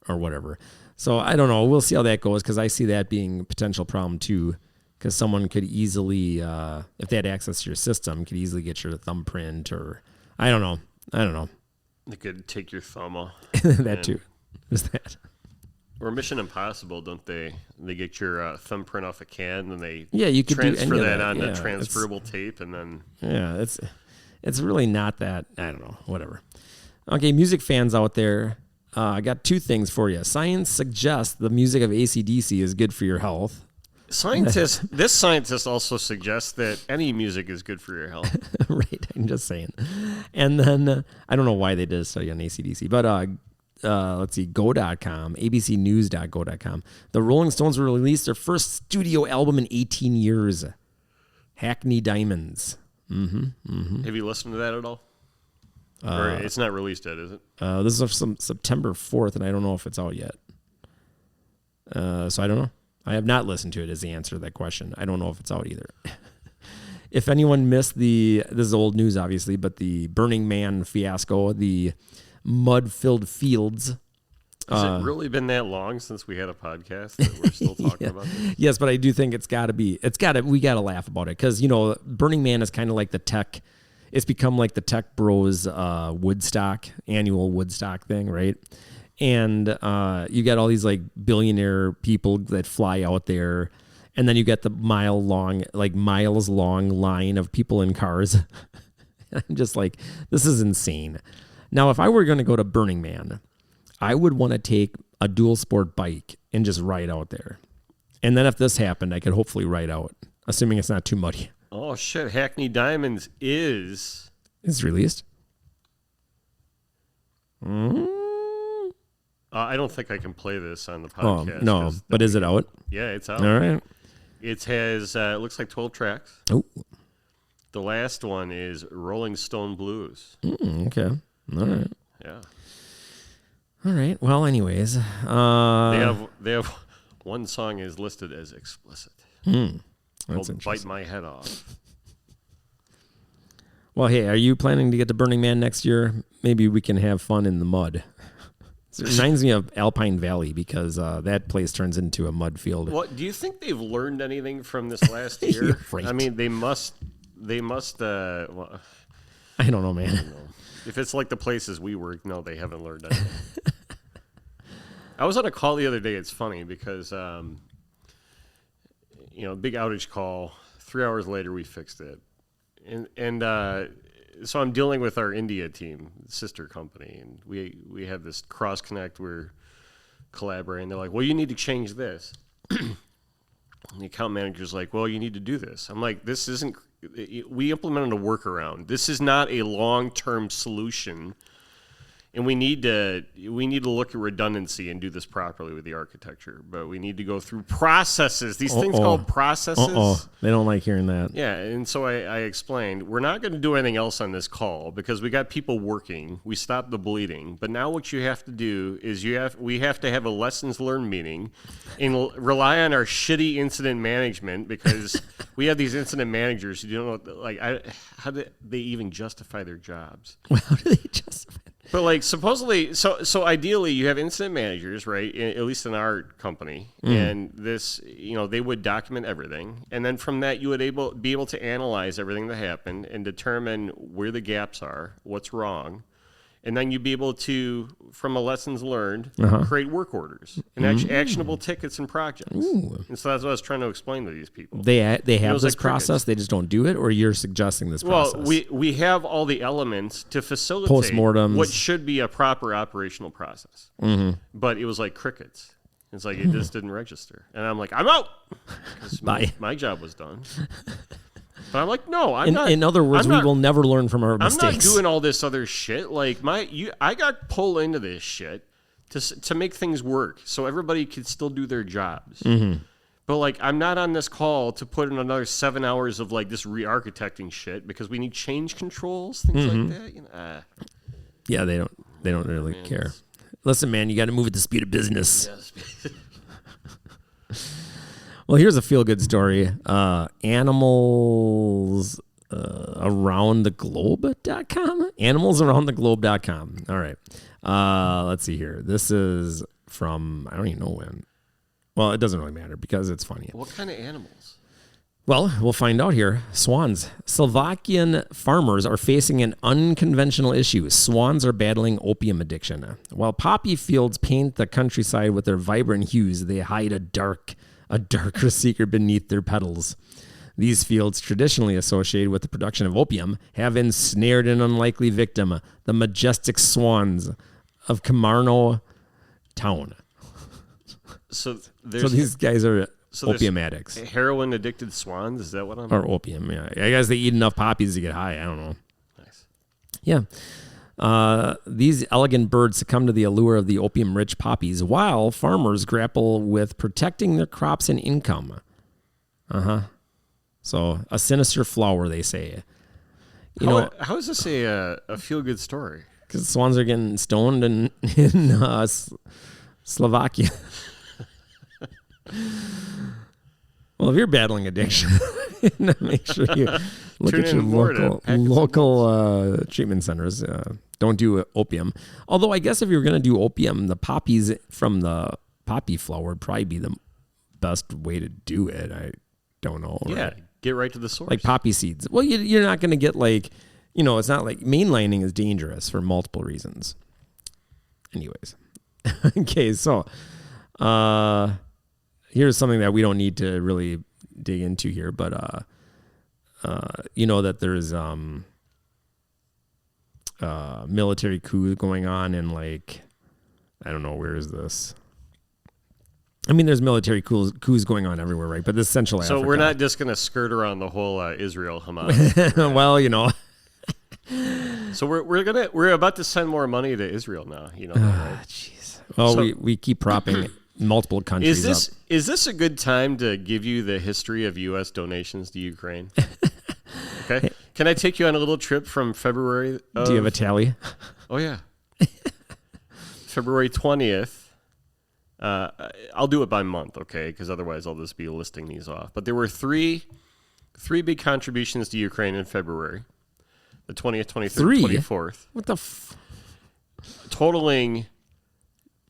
or whatever. So I don't know. We'll see how that goes because I see that being a potential problem too. Because someone could easily, if they had access to your system, could easily get your thumbprint or I don't know. They could take your thumb off. That too. Is that? Or Mission Impossible, don't they? They get your thumbprint off a can, and they you could transfer do that onto transferable tape, and then it's really not that. I don't know. Whatever. Okay, music fans out there, I got two things for you. Science suggests the music of AC/DC is good for your health. This scientist also suggests that any music is good for your health. Right, I'm just saying. And then I don't know why they did a study on AC/DC, but let's see, go.com, abcnews.go.com. The Rolling Stones will release their first studio album in 18 years, Hackney Diamonds. Have you listened to that at all? Or it's not released yet, is it? This is from September 4th, and I don't know if it's out yet. So I don't know. I have not listened to it is the answer to that question. I don't know if it's out either. If anyone missed this is old news, obviously, but the Burning Man fiasco, the mud-filled fields. Has it really been that long since we had a podcast that we're still talking about this? Yes, but I do think we got to laugh about it because, Burning Man is kind of like the tech. It's become like the tech bros Woodstock, annual Woodstock thing, right? And you got all these like billionaire people that fly out there. And then you get the miles long line of people in cars. I'm just like, this is insane. Now, if I were going to go to Burning Man, I would want to take a dual sport bike and just ride out there. And then if this happened, I could hopefully ride out, assuming it's not too muddy. Oh, shit. Hackney Diamonds is... It's released? I don't think I can play this on the podcast. Oh, no, but is it out? Yeah, it's out. All right. It has, it looks like 12 tracks. Oh. The last one is Rolling Stone Blues. Okay. All right. Yeah. All right. Well, anyways. They have one song is listed as explicit. That's Bite My Head Off. Well, hey, are you planning to get to Burning Man next year? Maybe we can have fun in the mud. It reminds me of Alpine Valley because that place turns into a mud field. Well, do you think they've learned anything from this last year? Right. I mean, they must. Well, I don't know, man. I don't know. If it's like the places we work, no, they haven't learned anything. I was on a call the other day. It's funny because, big outage call. 3 hours later, we fixed it, and so I'm dealing with our India team, sister company, and we have this cross connect. We're collaborating. They're like, "Well, you need to change this." And the account manager's like, "Well, you need to do this." I'm like, "This isn't." We implemented a workaround. This is not a long-term solution, and we need to look at redundancy and do this properly with the architecture. But we need to go through processes. These things called processes. They don't like hearing that. Yeah, and so I explained, we're not going to do anything else on this call because we got people working. We stopped the bleeding. But now what you have to do is we have to have a lessons learned meeting and rely on our shitty incident management because we have these incident managers who don't know, how do they even justify their jobs? Well, how do they justify it? But supposedly, so ideally you have incident managers, right? At least in our company, and this, they would document everything, and then from that you would be able to analyze everything that happened and determine where the gaps are, what's wrong, and then you'd be able to, from a lessons learned, create work orders and actionable tickets and projects. Ooh. And so that's what I was trying to explain to these people. They have this process, they just don't do it, or you're suggesting this process? Well, we have all the elements to facilitate Postmortems. What should be a proper operational process. But it was like crickets. It's like it just didn't register. And I'm like, I'm out. Bye. My job was done. But I'm like, no, I'm not. In other words, we will never learn from our mistakes. I'm not doing all this other shit. I got pulled into this shit to make things work so everybody could still do their jobs. But I'm not on this call to put in another 7 hours of this re-architecting shit because we need change controls, things like that. Yeah, they don't really care. Listen, man, you got to move at the speed of business. Yes. Well, here's a feel-good story. Animals around the globe.com? Animalsaroundtheglobe.com. All right. Let's see here. This is from, I don't even know when. Well, it doesn't really matter because it's funny. What kind of animals? Well, we'll find out here. Swans. Slovakian farmers are facing an unconventional issue. Swans are battling opium addiction. While poppy fields paint the countryside with their vibrant hues, they hide a darker secret beneath their petals. These fields, traditionally associated with the production of opium, have ensnared an unlikely victim, the majestic swans of Kamarno town. So these guys are opium addicts. Heroin addicted swans? Is that what I'm... Or opium, yeah. I guess they eat enough poppies to get high. I don't know. Nice. Yeah. These elegant birds succumb to the allure of the opium-rich poppies, while farmers grapple with protecting their crops and income. So, a sinister flower, they say. How is this a feel-good story? Because swans are getting stoned in Slovakia. Well, if you're battling addiction, make sure you look at your local treatment centers. Don't do opium. Although I guess if you're going to do opium, the poppies from the poppy flower would probably be the best way to do it. I don't know. Yeah, right? Get right to the source. Like poppy seeds. Well, you're not going to get it's not like mainlining is dangerous for multiple reasons. Anyways. Okay, so here's something that we don't need to really dig into here, but that there's military coup going on in I don't know, where is this? I mean, there's military coups going on everywhere, right? But this Central Africa. So we're not just going to skirt around the whole Israel Hamas. Well, So we're about to send more money to Israel now. Right? Jeez. Well, we keep propping multiple countries up. Is this a good time to give you the history of U.S. donations to Ukraine? Okay. Can I take you on a little trip from February? Do you have a tally? Oh, yeah. February 20th. I'll do it by month, okay? Because otherwise I'll just be listing these off. But there were three big contributions to Ukraine in February. The 20th, 23rd, 24th. What the totaling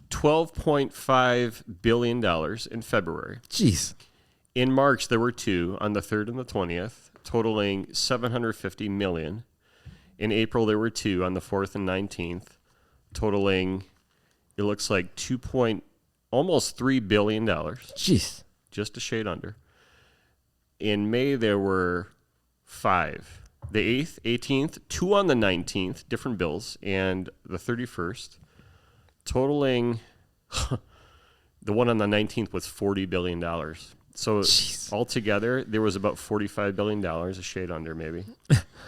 $12.5 billion in February. Jeez. In March, there were two on the 3rd and the 20th, totaling $750 million. In April, there were two on the 4th and 19th, totaling, it looks like almost $3 billion. Jeez. Just a shade under. In May, there were 5. The 8th, 18th, 2 on the 19th, different bills, and the 31st, totaling, the one on the 19th was $40 billion. So altogether, there was about $45 billion, a shade under maybe.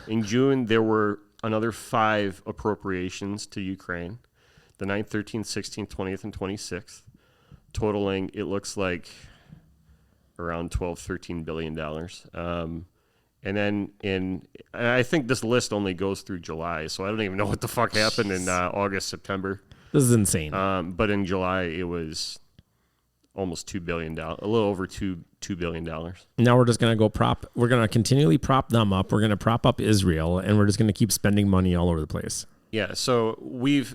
In June, there were another 5 appropriations to Ukraine, the 9th, 13th, 16th, 20th, and 26th, totaling, it looks like, around $12, $13 billion. And then I think this list only goes through July, so I don't even know what the fuck happened in August, September. This is insane. But in July, it was almost $2 billion, a little over $2 billion. Now we're just going to we're going to continually prop them up. We're going to prop up Israel, and we're just going to keep spending money all over the place. Yeah, so we've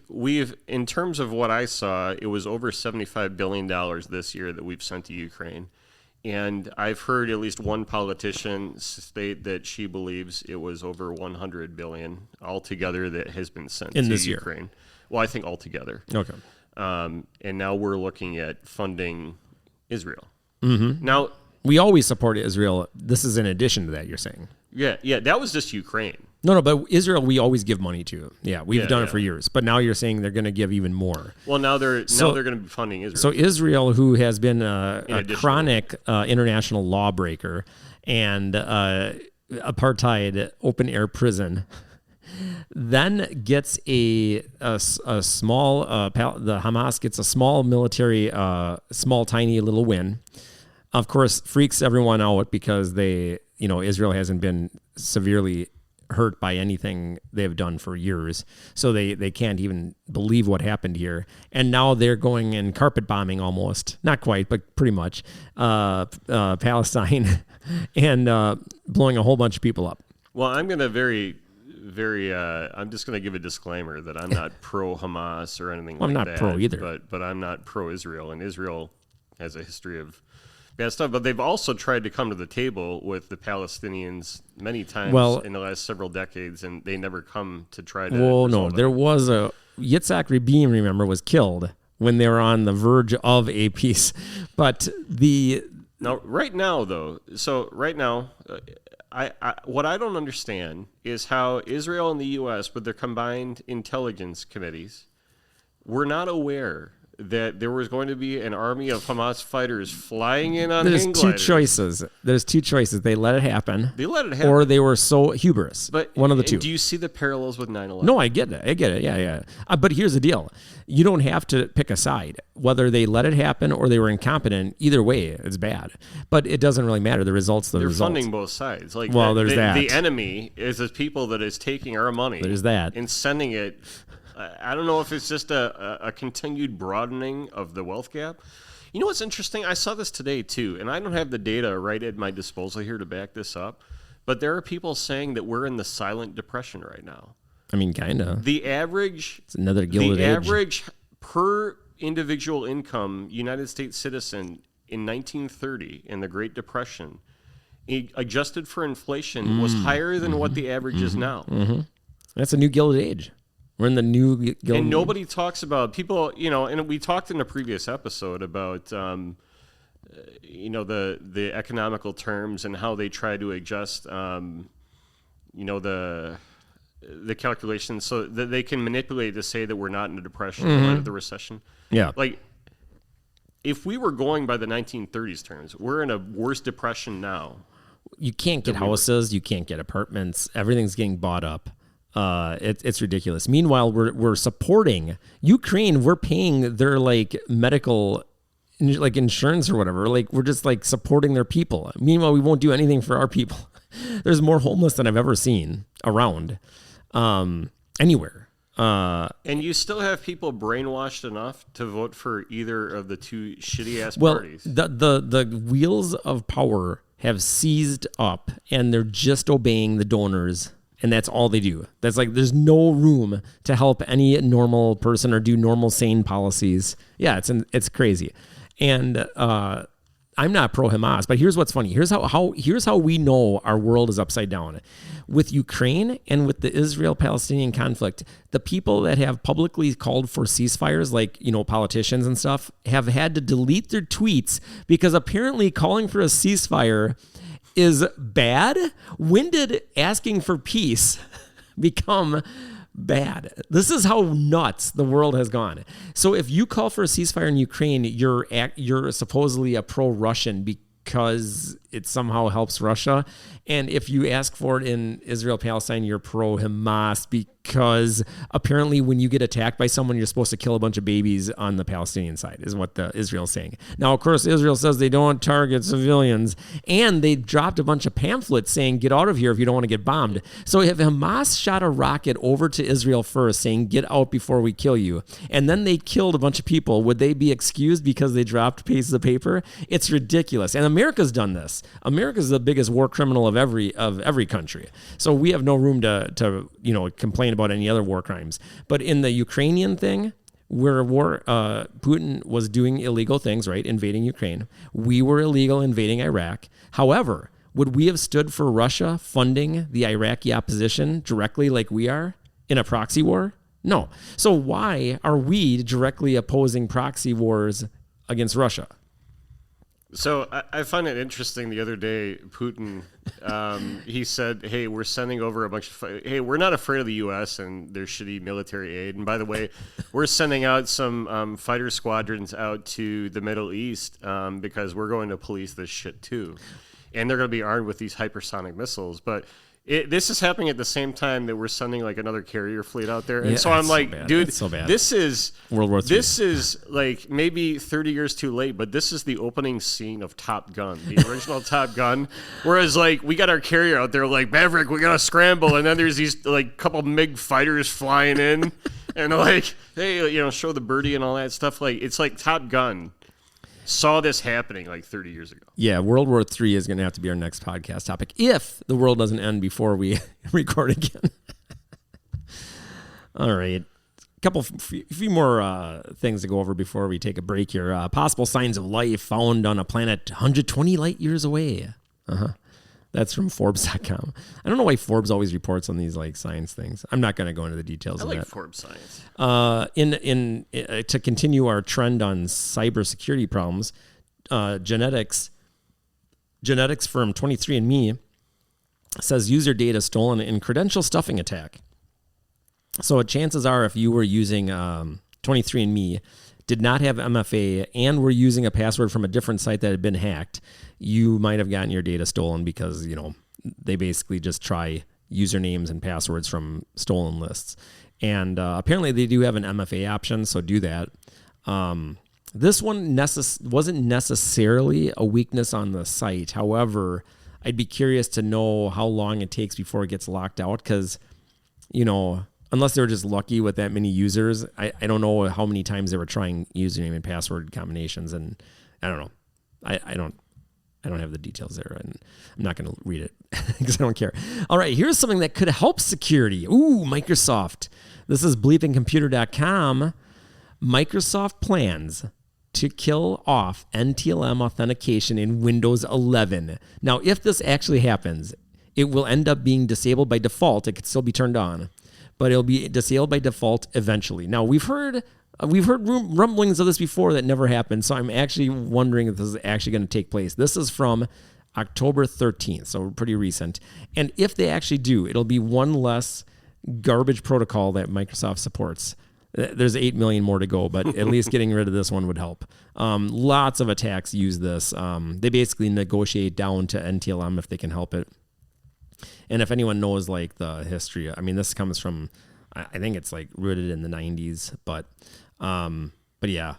in terms of what I saw, it was over $75 billion this year that we've sent to Ukraine. And I've heard at least one politician state that she believes it was over $100 billion altogether that has been sent to Ukraine. Year. Well, I think altogether. Okay. And now we're looking at funding Israel. Mm-hmm. Now we always support Israel. This is in addition to that, you're saying? Yeah. That was just Ukraine. No, but Israel we always give money to. Yeah, we've done it for years. But now you're saying they're going to give even more. Well, now they're going to be funding Israel. So Israel, who has been a chronic international lawbreaker and apartheid open air prison, then gets a small the Hamas gets a small military small tiny little win. Of course, freaks everyone out because Israel hasn't been severely hurt by anything they've done for years. So they can't even believe what happened here. And now they're going and carpet bombing almost, not quite, but pretty much, Palestine and blowing a whole bunch of people up. Well, I'm going to I'm just going to give a disclaimer that I'm not pro-Hamas or anything like that. I'm not pro either. But I'm not pro-Israel, and Israel has a history of bad stuff. But they've also tried to come to the table with the Palestinians many times in the last several decades, and they never come to try to resolve it. There was Yitzhak Rabin, remember, was killed when they were on the verge of a peace. But right now, what I don't understand is how Israel and the U.S., with their combined intelligence committees, were not aware that there was going to be an army of Hamas fighters flying in on hang gliders. There's two choices. They let it happen. Or they were so hubris. But one of the two. Do you see the parallels with 9/11? No, I get it. Yeah. But here's the deal. You don't have to pick a side. Whether they let it happen or they were incompetent, either way, it's bad. But it doesn't really matter. The results, They're funding both sides. There's that. The enemy is the people that is taking our money. There's that. And sending it. I don't know if it's just a continued broadening of the wealth gap. You know what's interesting? I saw this today, too, and I don't have the data right at my disposal here to back this up, but there are people saying that we're in the silent depression right now. I mean, kind of. It's another gilded age. The average per individual income United States citizen in 1930 in the Great Depression, adjusted for inflation, was higher than what the average is now. Mm-hmm. That's a new gilded age. We're in the new gilded and nobody talks about people, and we talked in a previous episode about, the economical terms and how they try to adjust, the calculations so that they can manipulate to say that we're not in a depression or the recession. Yeah. Like, if we were going by the 1930s terms, we're in a worse depression now. You can't get houses. You can't get apartments. Everything's getting bought up. It's ridiculous. Meanwhile, we're supporting Ukraine. We're paying their medical insurance or whatever. We're just supporting their people. Meanwhile, we won't do anything for our people. There's more homeless than I've ever seen around anywhere. And you still have people brainwashed enough to vote for either of the two shitty ass parties. The wheels of power have seized up, and they're just obeying the donors. And that's all they do. That's there's no room to help any normal person or do normal, sane policies. Yeah, it's crazy. And I'm not pro Hamas, but here's what's funny. Here's how we know our world is upside down. With Ukraine and with the Israel-Palestinian conflict, the people that have publicly called for ceasefires, politicians and stuff, have had to delete their tweets because apparently calling for a ceasefire is bad. When did asking for peace become bad? This is how nuts the world has gone. So if you call for a ceasefire in Ukraine, you're supposedly a pro-Russian because it somehow helps Russia. And if you ask for it in Israel-Palestine, you're pro-Hamas because apparently when you get attacked by someone, you're supposed to kill a bunch of babies on the Palestinian side, is what Israel's saying. Now, of course, Israel says they don't target civilians, and they dropped a bunch of pamphlets saying, get out of here if you don't want to get bombed. So if Hamas shot a rocket over to Israel first saying, get out before we kill you, and then they killed a bunch of people, would they be excused because they dropped pieces of paper? It's ridiculous. And America's done this. America's the biggest war criminal of every country. So we have no room to complain about any other war crimes. But in the Ukrainian thing, where Putin was doing illegal things, right, invading Ukraine, we were illegal invading Iraq. However, would we have stood for Russia funding the Iraqi opposition directly like we are in a proxy war? No. So why are we directly opposing proxy wars against Russia? So I find it interesting. The other day, Putin, he said, hey, we're sending over a bunch of, hey, we're not afraid of the U.S. and their shitty military aid. And by the way, we're sending out some fighter squadrons out to the Middle East because we're going to police this shit too. And they're going to be armed with these hypersonic missiles. But This is happening at the same time that we're sending like another carrier fleet out there, and Yeah, so I'm it's like, so bad. dude, It's so bad. this is World War III. This is like maybe 30 years too late, but this is the opening scene of Top Gun, the original Top Gun. Whereas like we got our carrier out there, like Maverick, we gotta scramble, and then there's these like couple MiG fighters flying in, and like hey, show the birdie and all that stuff. Like it's like Top Gun saw this happening like 30 years ago. Yeah, World War III is going to have to be our next podcast topic if the world doesn't end before we record again. All right. A few more things to go over before we take a break here. Possible signs of life found on a planet 120 light years away. That's from Forbes.com. I don't know why Forbes always reports on these like science things. I'm not going to go into the details of that. I like Forbes science. To continue our trend on cybersecurity problems, genetics firm 23andMe says user data stolen in credential stuffing attack. So chances are, if you were using 23andMe, did not have MFA, and were using a password from a different site that had been hacked, you might have gotten your data stolen because, they basically just try usernames and passwords from stolen lists. And apparently they do have an MFA option, so do that. This one wasn't necessarily a weakness on the site. However, I'd be curious to know how long it takes before it gets locked out because, unless they were just lucky with that many users, I don't know how many times they were trying username and password combinations, and I don't know. I don't have the details there, and I'm not going to read it because I don't care. All right, here's something that could help security. Ooh, Microsoft. This is bleepingcomputer.com. Microsoft plans to kill off NTLM authentication in Windows 11. Now, if this actually happens, it will end up being disabled by default. It could still be turned on, but it'll be disabled by default eventually. Now, we've heard rumblings of this before that never happened, so I'm actually wondering if this is actually going to take place. This is from October 13th, so pretty recent. And if they actually do, it'll be one less garbage protocol that Microsoft supports. There's 8 million more to go, but at least getting rid of this one would help. Lots of attacks use this. They basically negotiate down to NTLM if they can help it. And if anyone knows like the history, I mean, this comes from, I think it's like rooted in the 90s, but yeah,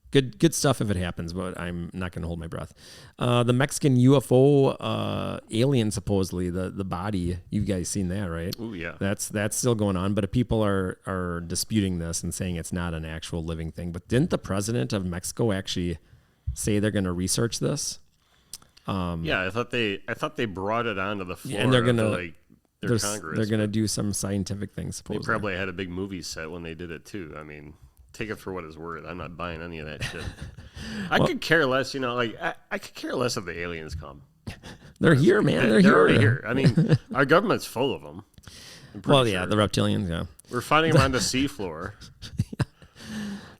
good stuff if it happens, but I'm not going to hold my breath. The Mexican UFO alien, supposedly the body, you guys seen that, right? Oh yeah, that's still going on, but people are disputing this and saying it's not an actual living thing. But didn't the president of Mexico actually say they're going to research this? Yeah, I thought they brought it onto the floor, and they're going to like their Congress. They're going to do some scientific things. Supposedly, they probably had a big movie set when they did it too. I mean, take it for what it's worth. I'm not buying any of that shit. I could care less, I could care less if the aliens come. They're here, man. They're here. Already here. I mean, our government's full of them. Well, yeah, the reptilians, yeah. We're finding them on the seafloor.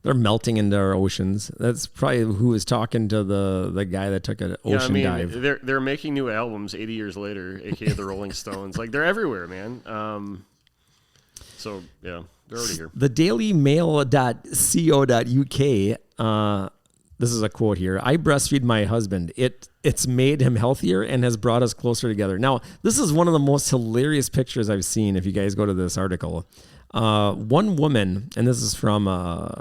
They're melting into our oceans. That's probably who was talking to the guy that took an ocean dive. They're making new albums 80 years later, aka the Rolling Stones. Like, they're everywhere, man. So, yeah, they're already here. The dailymail.co.uk, this is a quote here. I breastfeed my husband. It's made him healthier and has brought us closer together. Now, this is one of the most hilarious pictures I've seen if you guys go to this article. One woman, and this is from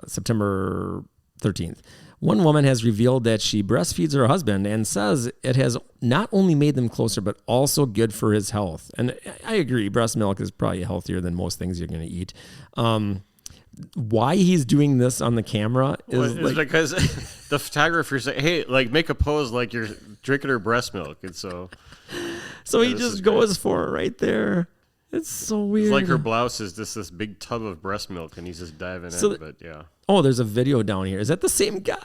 September 13th, one woman has revealed that she breastfeeds her husband and says it has not only made them closer, but also good for his health. And I agree, breast milk is probably healthier than most things you're going to eat. Why he's doing this on the camera is because the photographer said, hey, like make a pose like you're drinking her breast milk. And so he just goes for it right there. It's so weird. It's like her blouse is just this big tub of breast milk, and he's just diving in. But yeah. Oh, there's a video down here. Is that the same guy?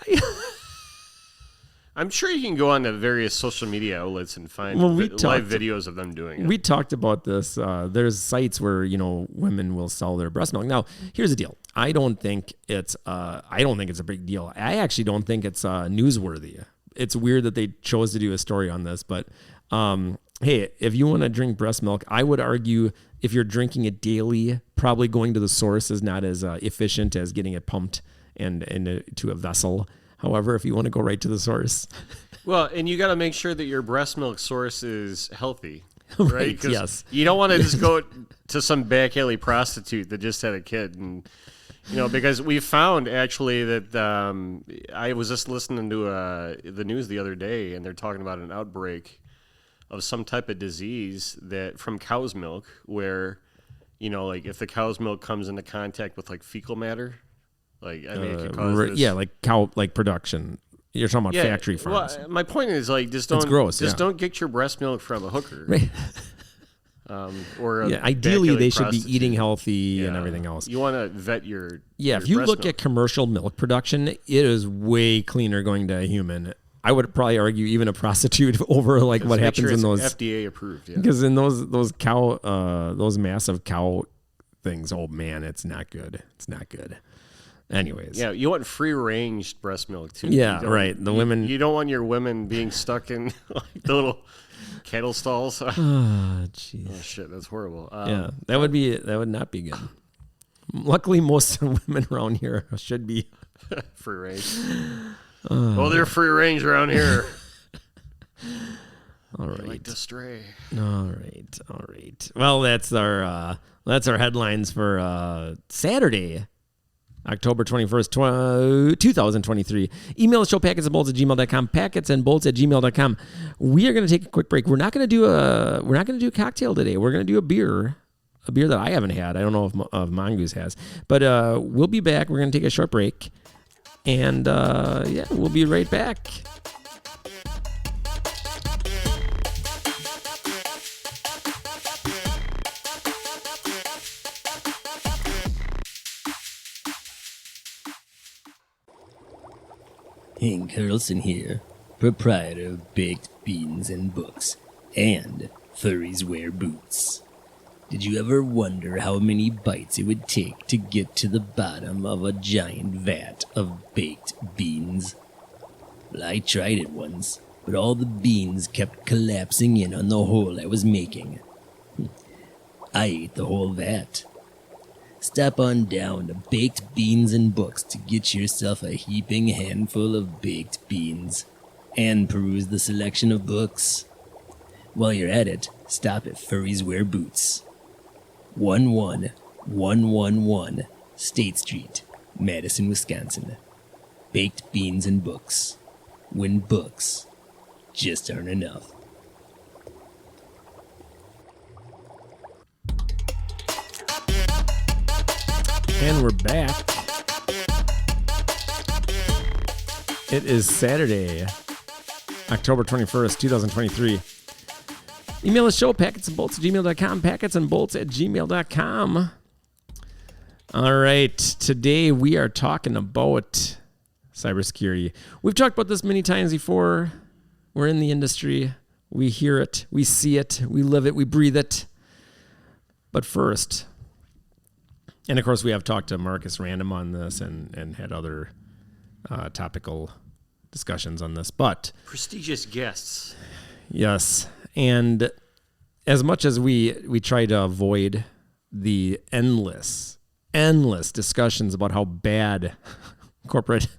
I'm sure you can go on to various social media outlets and find live videos of them doing it. We talked about this. There's sites where women will sell their breast milk. Now, here's the deal. I don't think it's a big deal. I actually don't think it's newsworthy. It's weird that they chose to do a story on this, but. Hey, if you want to drink breast milk, I would argue if you're drinking it daily, probably going to the source is not as efficient as getting it pumped and to a vessel. However, if you want to go right to the source. Well, and you got to make sure that your breast milk source is healthy. right? 'Cause yes. you don't want to just go to some back alley prostitute that just had a kid, and because we found actually that I was just listening to the news the other day, and they're talking about an outbreak of some type of disease that from cow's milk, where like if the cow's milk comes into contact with like fecal matter, like it could cause this. Yeah, like cow production. You're talking about factory farms. Well, my point is like just don't. It's gross. Don't get your breast milk from a hooker. Right. Or ideally they should be eating healthy and everything else. You want to vet your if you look at commercial milk production, it is way cleaner going to a human. I would probably argue even a prostitute over like what happens in those FDA approved. Yeah. Because in those cow those massive cow things, oh man, it's not good. It's not good. Anyways. Yeah, you want free range breast milk too. Yeah, right. The women. You don't want your women being stuck in like the little cattle stalls. Oh, jeez. Oh shit, that's horrible. That would not be good. Luckily, most women around here should be free range. Well, they're free range around here. All right. They like to stray. All right. Well, that's our headlines for Saturday, October 21st, 2023. Email the show packetsandbolts@gmail.com, packetsandbolts@gmail.com. We are going to take a quick break. We're not going to do a cocktail today. We're going to do a beer that I haven't had. I don't know if Mongoose has. But we'll be back. We're going to take a short break. And we'll be right back. Hank Carlson here, proprietor of Baked Beans and Books and Furries Wear Boots. Did you ever wonder how many bites it would take to get to the bottom of a giant vat of baked beans? Well, I tried it once, but all the beans kept collapsing in on the hole I was making. I ate the whole vat. Stop on down to Baked Beans and Books to get yourself a heaping handful of baked beans and peruse the selection of books. While you're at it, stop at Furries Wear Boots. 11111 State Street, Madison, Wisconsin. Baked Beans and Books. When books just aren't enough. And we're back. It is Saturday, October 21st, 2023. Email the show, packetsandbolts@gmail.com, packetsandbolts@gmail.com. All right, today we are talking about cybersecurity. We've talked about this many times before. We're in the industry. We hear it. We see it. We live it. We breathe it. But first, and of course we have talked to Marcus Random on this and had other topical discussions on this. But prestigious guests. Yes. And as much as we try to avoid the endless discussions about how bad corporate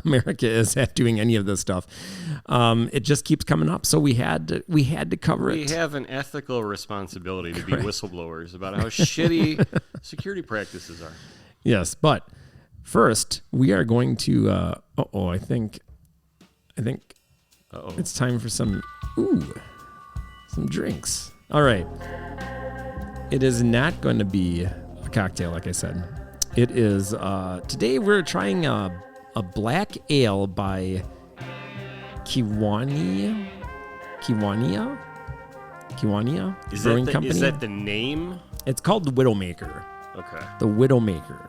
America is at doing any of this stuff, it just keeps coming up. So we had to cover it. We have an ethical responsibility to be whistleblowers about how shitty security practices are. Yes, but first we are going to. I think it's time for some drinks. All right. It is not going to be a cocktail, like I said. It is, today we're trying a black ale by Kiwania Brewing Company. Is that the name? It's called the Widowmaker. Okay. The Widowmaker.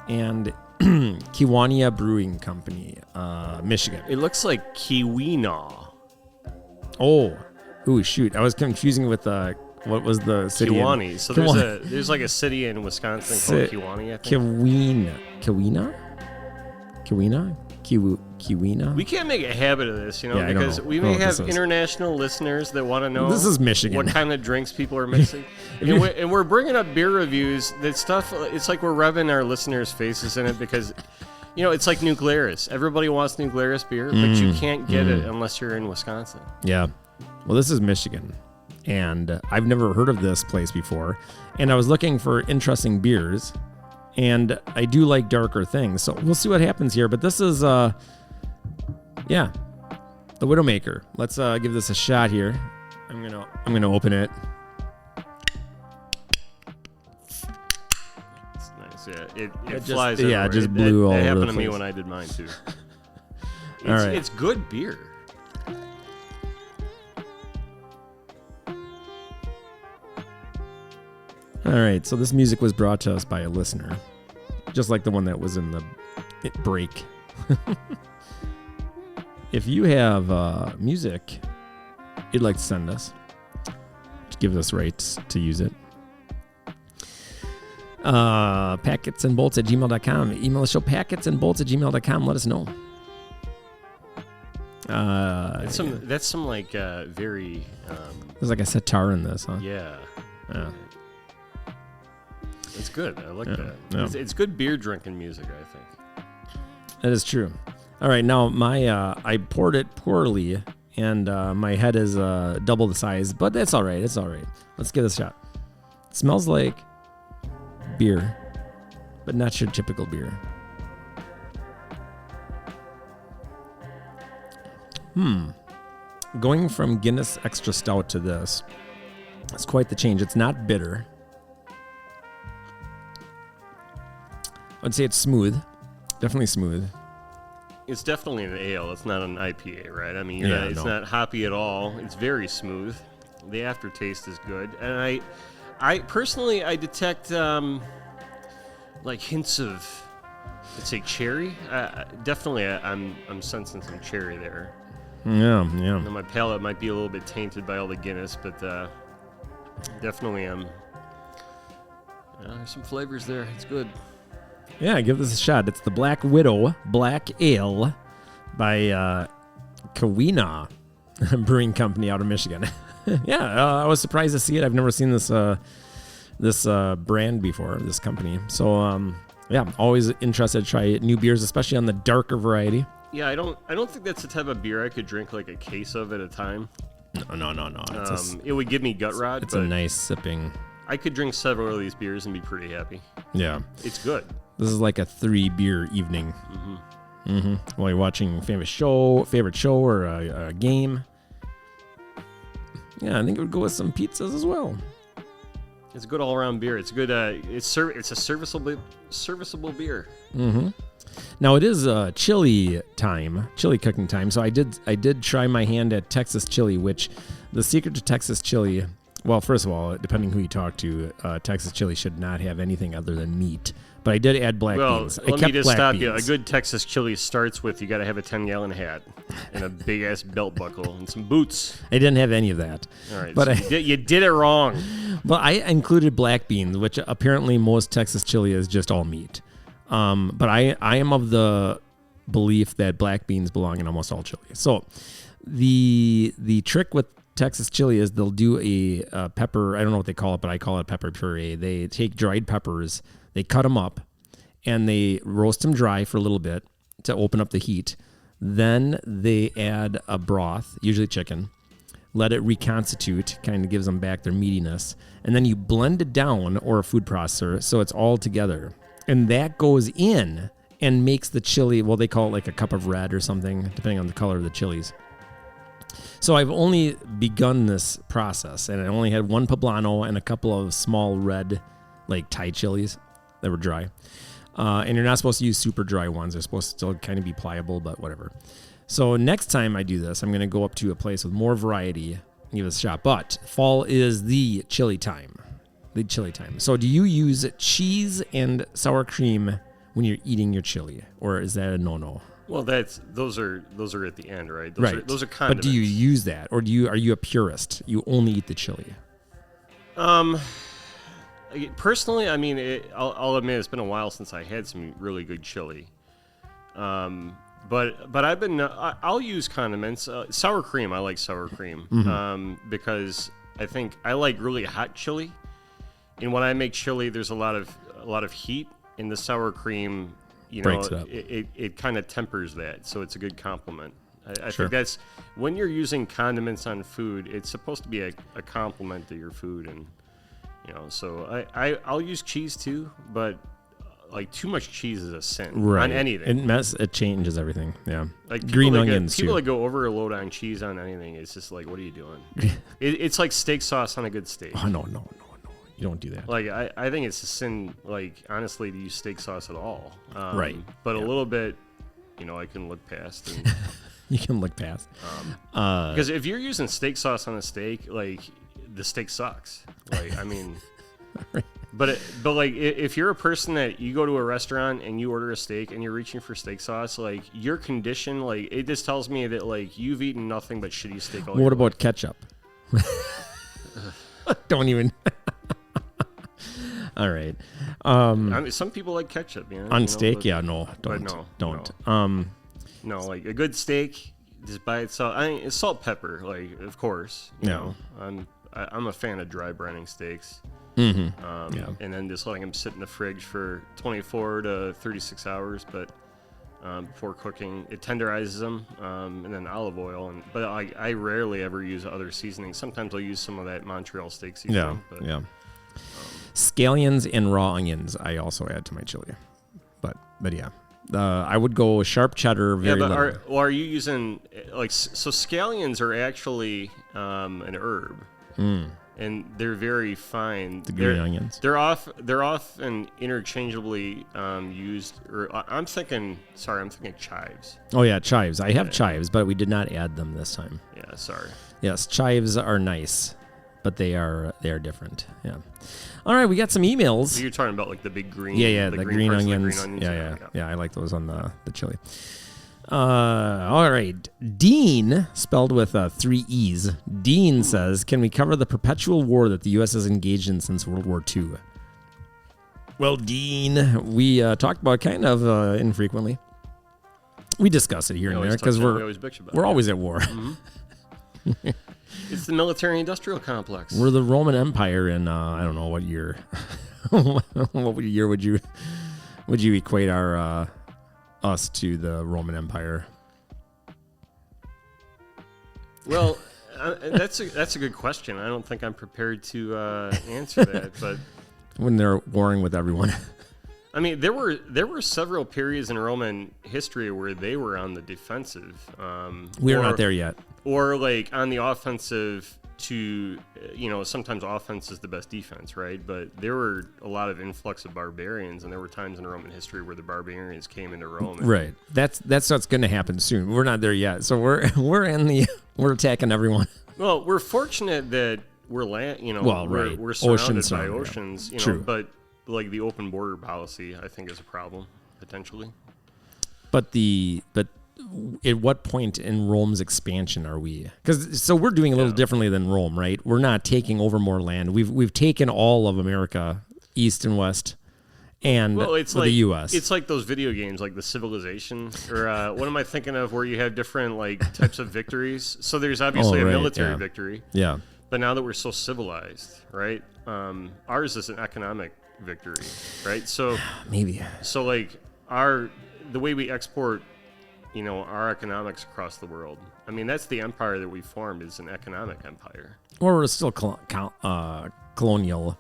And Kiwania Brewing Company, Michigan. It looks like Kiwina. Oh, shoot! I was confusing with what was the city? Kiwani. So there's like a city in Wisconsin called Kiwani, I think. Kiwina. We can't make a habit of this, because we may have international listeners that want to know. This is Michigan. What kind of drinks people are mixing, and we're bringing up beer reviews. That stuff. It's like we're rubbing our listeners' faces in it because. It's like New Glarus. Everybody wants New Glarus beer, but you can't get it unless you're in Wisconsin. Yeah. Well, this is Michigan. and I've never heard of this place before. And I was looking for interesting beers, and I do like darker things. So we'll see what happens here. But this is, the Widowmaker. Let's give this a shot here. I'm gonna open it. It's nice. Yeah, it just, flies. yeah, everywhere. it just blew all That over happened the to me place. when I did mine too. All right. It's good beer. All right, so this music was brought to us by a listener, just like the one that was in the break. If you have music you'd like to send us, to give us rights to use it, packetsandbolts@gmail.com. Email the show packetsandbolts@gmail.com. Let us know. That's some like very There's like a sitar in this, huh? yeah. Yeah. It's good. I like that. Yeah. It's good beer drinking music, I think. That is true. All right, now my I poured it poorly, and my head is double the size, but that's all right. It's all right. Let's give this a shot. It smells like beer, but not your typical beer. Going from Guinness Extra Stout to this, it's quite the change. It's not bitter. I'd say it's smooth. Definitely smooth. It's definitely an ale. It's not an IPA, right? I mean, Yeah, it's not hoppy at all. It's very smooth. The aftertaste is good, and I personally I detect like hints of, let's say, cherry. Definitely, I'm sensing some cherry there. Yeah. Now, my palate might be a little bit tainted by all the Guinness, but definitely there's some flavors there. It's good. Yeah, give this a shot. It's the Black Widow Black Ale by Kawina Brewing Company out of Michigan. I was surprised to see it. I've never seen this brand before, this company. So, always interested to try new beers, especially on the darker variety. Yeah, I don't think that's the type of beer I could drink like a case of at a time. No. It would give me gut rot. It's but a nice sipping. I could drink several of these beers and be pretty happy. Yeah. It's good. This is like a 3-beer evening. While you're watching favorite show or a game. Yeah, I think it would go with some pizzas as well. It's a good all-around beer. It's good. It's a serviceable beer. Now it is chili cooking time. So I did try my hand at Texas chili, which the secret to Texas chili. Well, first of all, depending who you talk to, Texas chili should not have anything other than meat. But I did add black beans. Let me just stop you. A good Texas chili starts with you got to have a 10-gallon hat and a big-ass belt buckle and some boots. I didn't have any of that. All right, but so you did it wrong. But I included black beans, which apparently most Texas chili is just all meat. But I am of the belief that black beans belong in almost all chili. So the trick with Texas chili is they'll do a pepper. I don't know what they call it, but I call it pepper puree. They take dried peppers, they cut them up, and they roast them dry for a little bit to open up the heat. Then they add a broth, usually chicken, let it reconstitute, kind of gives them back their meatiness, and then you blend it down, or a food processor, so it's all together. And that goes in and makes the chili, well, they call it like a cup of red or something, depending on the color of the chilies. So I've only begun this process, and I only had one poblano and a couple of small red, like Thai chilies that were dry. And you're not supposed to use super dry ones. They're supposed to still kind of be pliable, but whatever. So next time I do this, I'm going to go up to a place with more variety and give it a shot. But fall is the chili time. So do you use cheese and sour cream when you're eating your chili, or is that a no-no? Well, those are at the end, right? Those are condiments. But do you use that, or are you a purist? You only eat the chili. Personally, I mean, I'll admit it's been a while since I had some really good chili. But I'll use condiments. Sour cream, I like sour cream because I think I like really hot chili, and when I make chili, there's a lot of heat, and the sour cream, breaks it up. It kind of tempers that, so it's a good complement. I Sure. think that's when you're using condiments on food, it's supposed to be a complement to your food, and so I'll use cheese too, but like too much cheese is a sin on anything. It changes everything. Yeah, Like green onions people too. that go overload on cheese on anything, it's just like, what are you doing? It's like steak sauce on a good steak. Oh no, you don't do that. Like I think it's a sin, like honestly, to use steak sauce at all. Right. But a little bit, I can look past. And, You can look past. because if you're using steak sauce on a steak, like the steak sucks. Like I mean, but like if you're a person that you go to a restaurant and you order a steak and you're reaching for steak sauce, like your condition, like it just tells me that like you've eaten nothing but shitty steak all your What about life. ketchup? Don't even. All right. I mean, some people like ketchup, On steak, but, yeah, no, but don't. No, like a good steak just by itself. I mean, it's salt, pepper, like of course. You know, I'm a fan of dry brining steaks. Mm-hmm. And then just letting them sit in the fridge for 24 to 36 hours, but before cooking, it tenderizes them, and then olive oil. But I rarely ever use other seasonings. Sometimes I'll use some of that Montreal steak seasoning. Yeah. Scallions and raw onions I also add to my chili, but yeah. I would go sharp cheddar. Very little. Are you using so scallions are actually an herb, and they're very fine. The green onions. They're often interchangeably used. Or I'm thinking chives. Oh yeah, chives. I have chives, but we did not add them this time. Yeah, sorry. Yes, chives are nice, but they are different. Yeah. All right, we got some emails. So you're talking about like the big green. Yeah, the green onions. Yeah, I like those on the chili. All right, Dean, spelled with 3 E's. Dean says, "Can we cover the perpetual war that the U.S. has engaged in since World War II?" Well, Dean, we talked about kind of infrequently. We discuss it here and there because we're always at war. Mm-hmm. It's the military-industrial complex. We're the Roman Empire in I don't know what year. What year would you equate our us to the Roman Empire? Well, that's a good question. I don't think I'm prepared to answer that. But when they're warring with everyone. I mean, there were several periods in Roman history where they were on the defensive. We're not there yet. Or like on the offensive to, sometimes offense is the best defense, right? But there were a lot of influx of barbarians, and there were times in Roman history where the barbarians came into Rome. Right. That's what's going to happen soon. We're not there yet. So we're attacking everyone. Well, we're fortunate that we're we're surrounded by oceans, True. But like the open border policy, I think is a problem potentially. But at what point in Rome's expansion are we? Because we're doing a little differently than Rome, right? We're not taking over more land. We've taken all of America, east and west, and it's like, the U.S. It's like those video games, like the Civilization, or what am I thinking of, where you have different like types of victories. So there's obviously a military victory. Yeah. But now that we're so civilized, right? Ours is an economic victory, right? So maybe. So like the way we export, our economics across the world. I mean, that's the empire that we formed, is an economic empire. Or we're still colonial.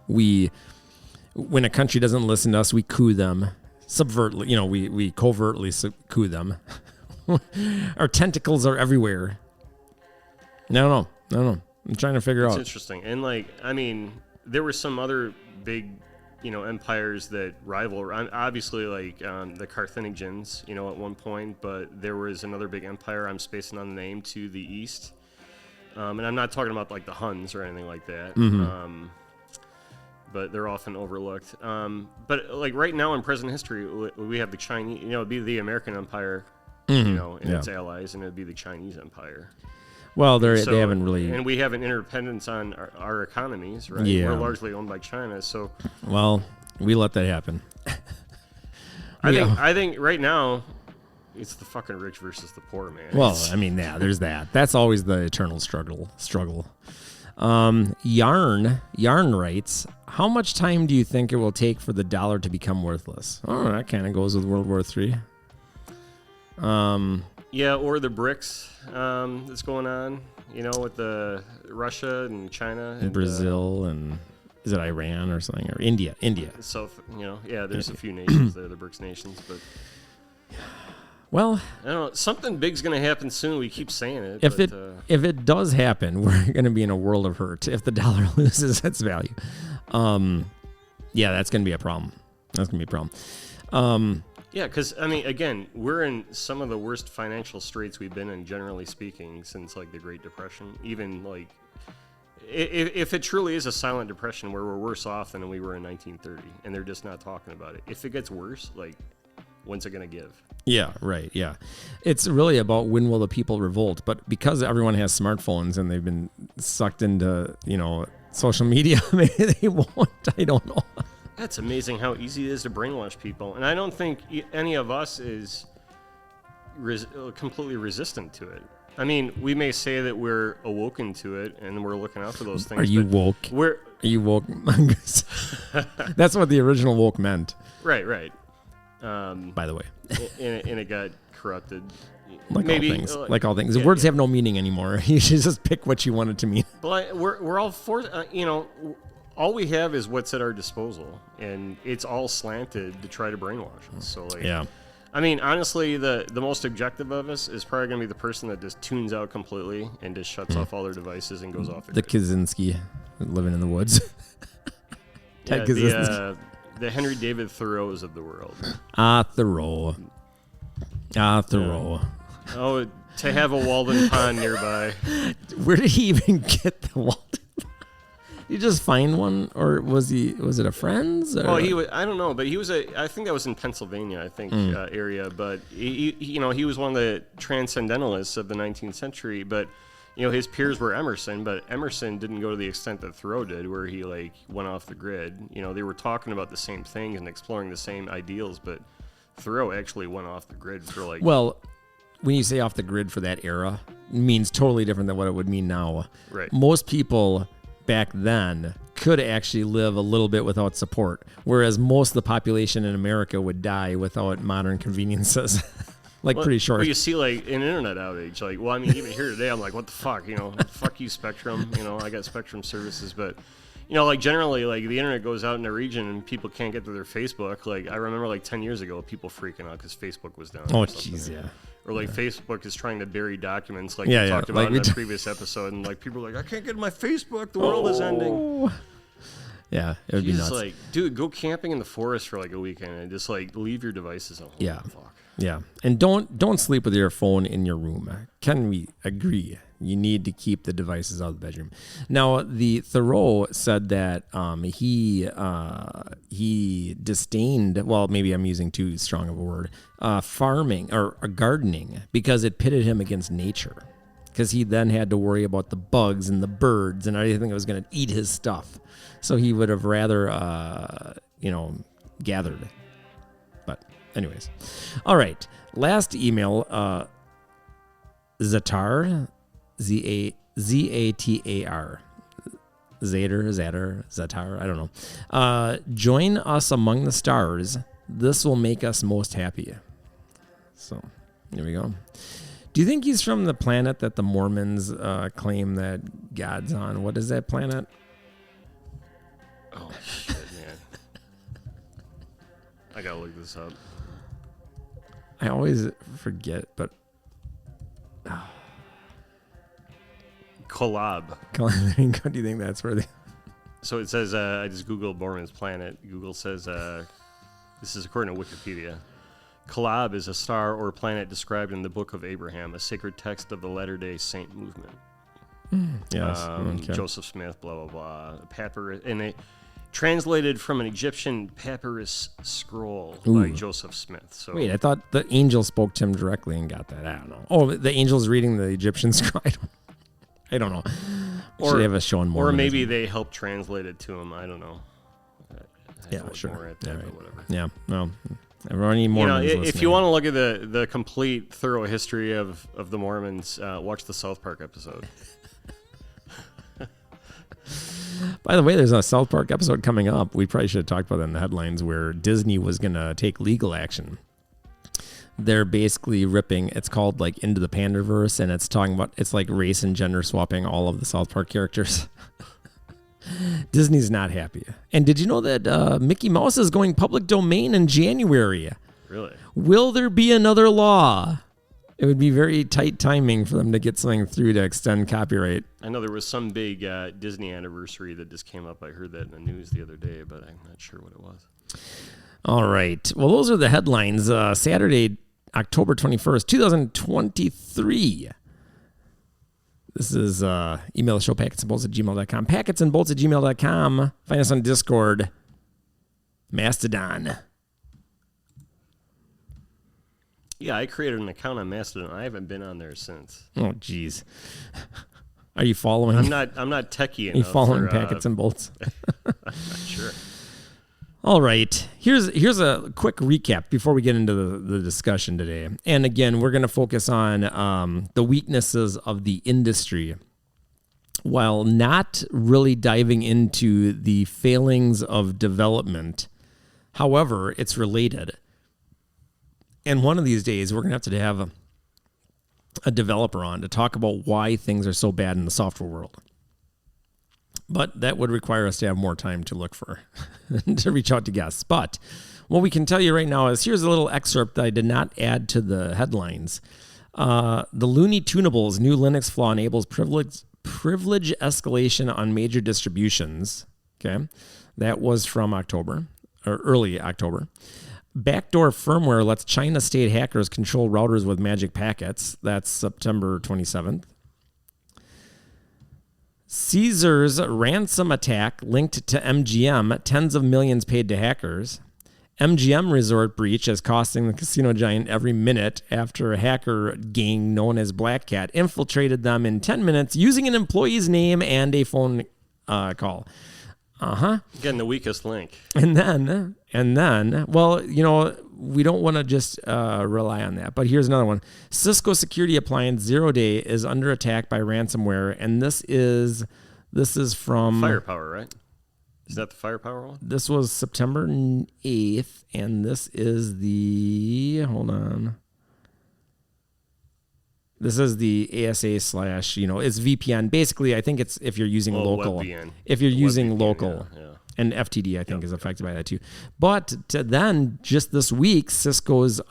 When a country doesn't listen to us, we coup them, subvert. We covertly coup them. Our tentacles are everywhere. No. I'm trying to figure out. It's interesting, and there were some other big, empires that rival. Obviously, like the Carthaginians, at one point, but there was another big empire. I'm spacing on the name to the east, and I'm not talking about like the Huns or anything like that. Mm-hmm. But they're often overlooked. But like right now in present history, we have the Chinese. It'd be the American Empire, and its allies, and it'd be the Chinese Empire. Well, they haven't really, and we have an interdependence on our economies, right? Yeah. We're largely owned by China, so. Well, we let that happen. I think right now, it's the fucking rich versus the poor, man. Well, there's that. That's always the eternal struggle. Yarn writes, how much time do you think it will take for the dollar to become worthless? Oh, that kind of goes with World War III. Yeah, or the BRICS that's going on, with the Russia and China. And Brazil and is it Iran or something? Or India. South, there's a few nations there, the BRICS nations. But, well, I don't know. Something big's going to happen soon. We keep saying it. If it does happen, we're going to be in a world of hurt if the dollar loses its value. That's going to be a problem. Yeah, because, again, we're in some of the worst financial straits we've been in, generally speaking, since, the Great Depression. Even, if it truly is a silent depression where we're worse off than we were in 1930, and they're just not talking about it. If it gets worse, when's it going to give? Yeah, right, yeah. It's really about when will the people revolt. But because everyone has smartphones and they've been sucked into, social media, maybe they won't. I don't know. That's amazing how easy it is to brainwash people. And I don't think any of us is completely resistant to it. We may say that we're awoken to it and we're looking out for those things. Are you woke? Are you woke? That's what the original woke meant. Right. By the way. and it got corrupted. Like all things. Words have no meaning anymore. You should just pick what you want it to mean. But we're all for, all we have is what's at our disposal, and it's all slanted to try to brainwash us. So, yeah. Honestly, the most objective of us is probably going to be the person that just tunes out completely and just shuts off all their devices and goes off. The Kaczynski, living in the woods. The Henry David Thoreaus of the world. Thoreau. Oh, to have a Walden Pond nearby. Where did he even get the Walden? Did you just find one, or was it a friend's? Or? Oh, he was. I don't know, but he was I think that was in Pennsylvania, area. But he was one of the transcendentalists of the 19th century. But his peers were Emerson, but Emerson didn't go to the extent that Thoreau did, where he went off the grid. They were talking about the same thing and exploring the same ideals, but Thoreau actually went off the grid for Well, when you say off the grid for that era, it means totally different than what it would mean now. Right. Most people back then could actually live a little bit without support, whereas most of the population in America would die without modern conveniences. Pretty short. Well, you see, an internet outage. Even here today, I'm like, what the fuck? Fuck you, Spectrum. I got Spectrum services, but generally, the internet goes out in a region and people can't get to their Facebook. I remember 10 years ago, people freaking out because Facebook was down. Oh, jeez, yeah. Or Facebook is trying to bury documents, we talked about in a previous episode, and people are like, I can't get to my Facebook. The world is ending. Yeah, it would be nuts. Dude, go camping in the forest for a weekend and just leave your devices at home. Yeah. Fuck. Yeah, and don't sleep with your phone in your room. Can we agree? You need to keep the devices out of the bedroom. Now, the Thoreau said that he disdained. Well, maybe I'm using too strong of a word. Farming or gardening because it pitted him against nature. Because he then had to worry about the bugs and the birds and everything that was going to eat his stuff. So he would have rather, gathered. But anyways, all right. Last email. Zatar. Z-A-T-A-R. Zatar, I don't know. Join us among the stars. This will make us most happy. So, here we go. Do you think he's from the planet that the Mormons claim that God's on? What is that planet? Oh, shit, man. I gotta look this up. I always forget, but... Collab. Do you think that's where they... So it says, I just Googled Mormon's planet. Google says, this is according to Wikipedia. Collab is a star or planet described in the Book of Abraham, a sacred text of the Latter-day Saint movement. Yes. Okay. Joseph Smith, blah, blah, blah. Papyrus, and it translated from an Egyptian papyrus scroll by Joseph Smith. So wait, I thought the angel spoke to him directly and got that. I don't know. Oh, the angel's reading the Egyptian scroll. I don't know. Or have a show on Mormonism. Or maybe they helped translate it to him. I don't know. Sure. More at that, but whatever. Yeah. Well, everyone need Mormons. If you want to look at the complete, thorough history of the Mormons, watch the South Park episode. By the way, there's a South Park episode coming up. We probably should have talked about that in the headlines, where Disney was going to take legal action they're basically ripping. It's called like Into the Pandaverse, and it's talking about it's like race and gender swapping all of the South Park characters. Disney's not happy. And did you know that Mickey Mouse is going public domain in January? Really? Will there be another law? It would be very tight timing for them to get something through to extend copyright. I know there was some big Disney anniversary that just came up. I heard that in the news the other day, but I'm not sure what it was. All right. Well, those are the headlines. Saturday, October 21st, 2023. This is email the show, packetsandbolts@gmail.com. Packetsandbolts@gmail.com. Find us on Discord. Mastodon. Yeah, I created an account on Mastodon. I haven't been on there since. Oh, geez. Are you following? I'm not techie enough. Are you following Packets and Bolts? I'm not sure. All right. Here's a quick recap before we get into the discussion today. And again, we're going to focus on the weaknesses of the industry while not really diving into the failings of development. However, it's related. And one of these days, we're going to have a developer on to talk about why things are so bad in the software world. But that would require us to have more time to look for, to reach out to guests. But what we can tell you right now is here's a little excerpt that I did not add to the headlines. The Looney Tunables new Linux flaw enables privilege escalation on major distributions. Okay. That was from October, or early October. Backdoor firmware lets China state hackers control routers with magic packets. That's September 27th. Caesars ransom attack linked to MGM, tens of millions paid to hackers. MGM resort breach is costing the casino giant every minute after a hacker gang known as Black Cat infiltrated them in 10 minutes using an employee's name and a phone call. Again, the weakest link. And then, well, we don't want to just rely on that. But here's another one. Cisco security appliance 0 Day is under attack by ransomware, and this is from Firepower, right? Is that the Firepower one? This was September 8th, and this is the This is the ASA / it's VPN. Basically, I think it's if you're using local. WebVPN. If you're using WebVPN, local. yeah. And FTD, I think, is affected by that too. But then, just this week, Cisco's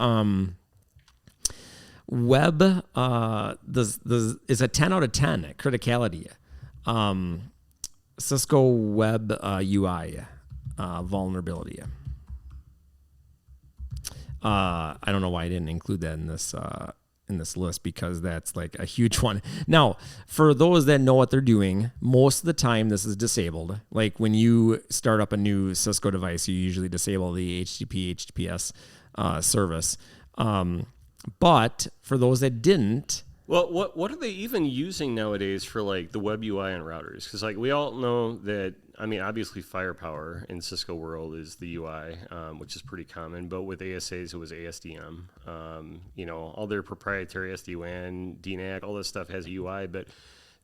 web is a 10 out of 10 at criticality. Cisco Web UI vulnerability. I don't know why I didn't include that in this list because that's like a huge one. Now, for those that know what they're doing, most of the time this is disabled. Like when you start up a new Cisco device, you usually disable the HTTPS service. But for those that didn't, well, what are they even using nowadays for like the web UI and routers? Because like we all know that, I mean, obviously Firepower in Cisco world is the UI, which is pretty common. But with ASAs, it was ASDM. All their proprietary SD-WAN, DNAC, all this stuff has UI. But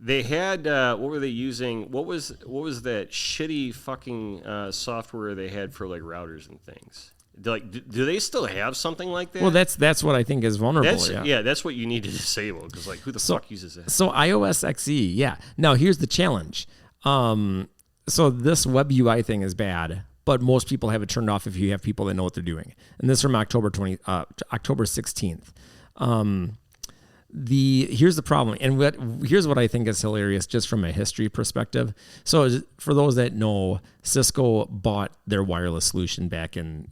they had what were they using? What was that shitty fucking software they had for like routers and things? Like, do they still have something like that? well, that's what I think is vulnerable. That's what you need to disable because like who the fuck uses that? So iOS XE, yeah. Now here's the challenge. So this web UI thing is bad, but most people have it turned off if you have people that know what they're doing. And this is from October 16th. Here's the problem, and here's what I think is hilarious, just from a history perspective. So for those that know, Cisco bought their wireless solution back in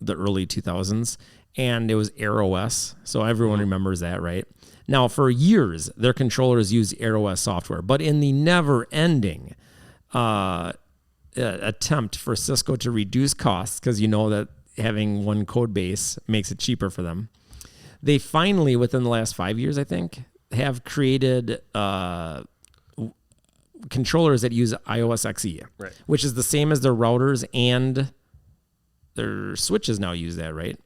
the early 2000s, and it was AirOS. So everyone remembers that, right? Now for years, their controllers used AirOS software, but in the never-ending attempt for Cisco to reduce costs, because that having one code base makes it cheaper for them. They finally, within the last 5 years, I think, have created controllers that use iOS XE, right, which is the same as their routers, and their switches now use that, right?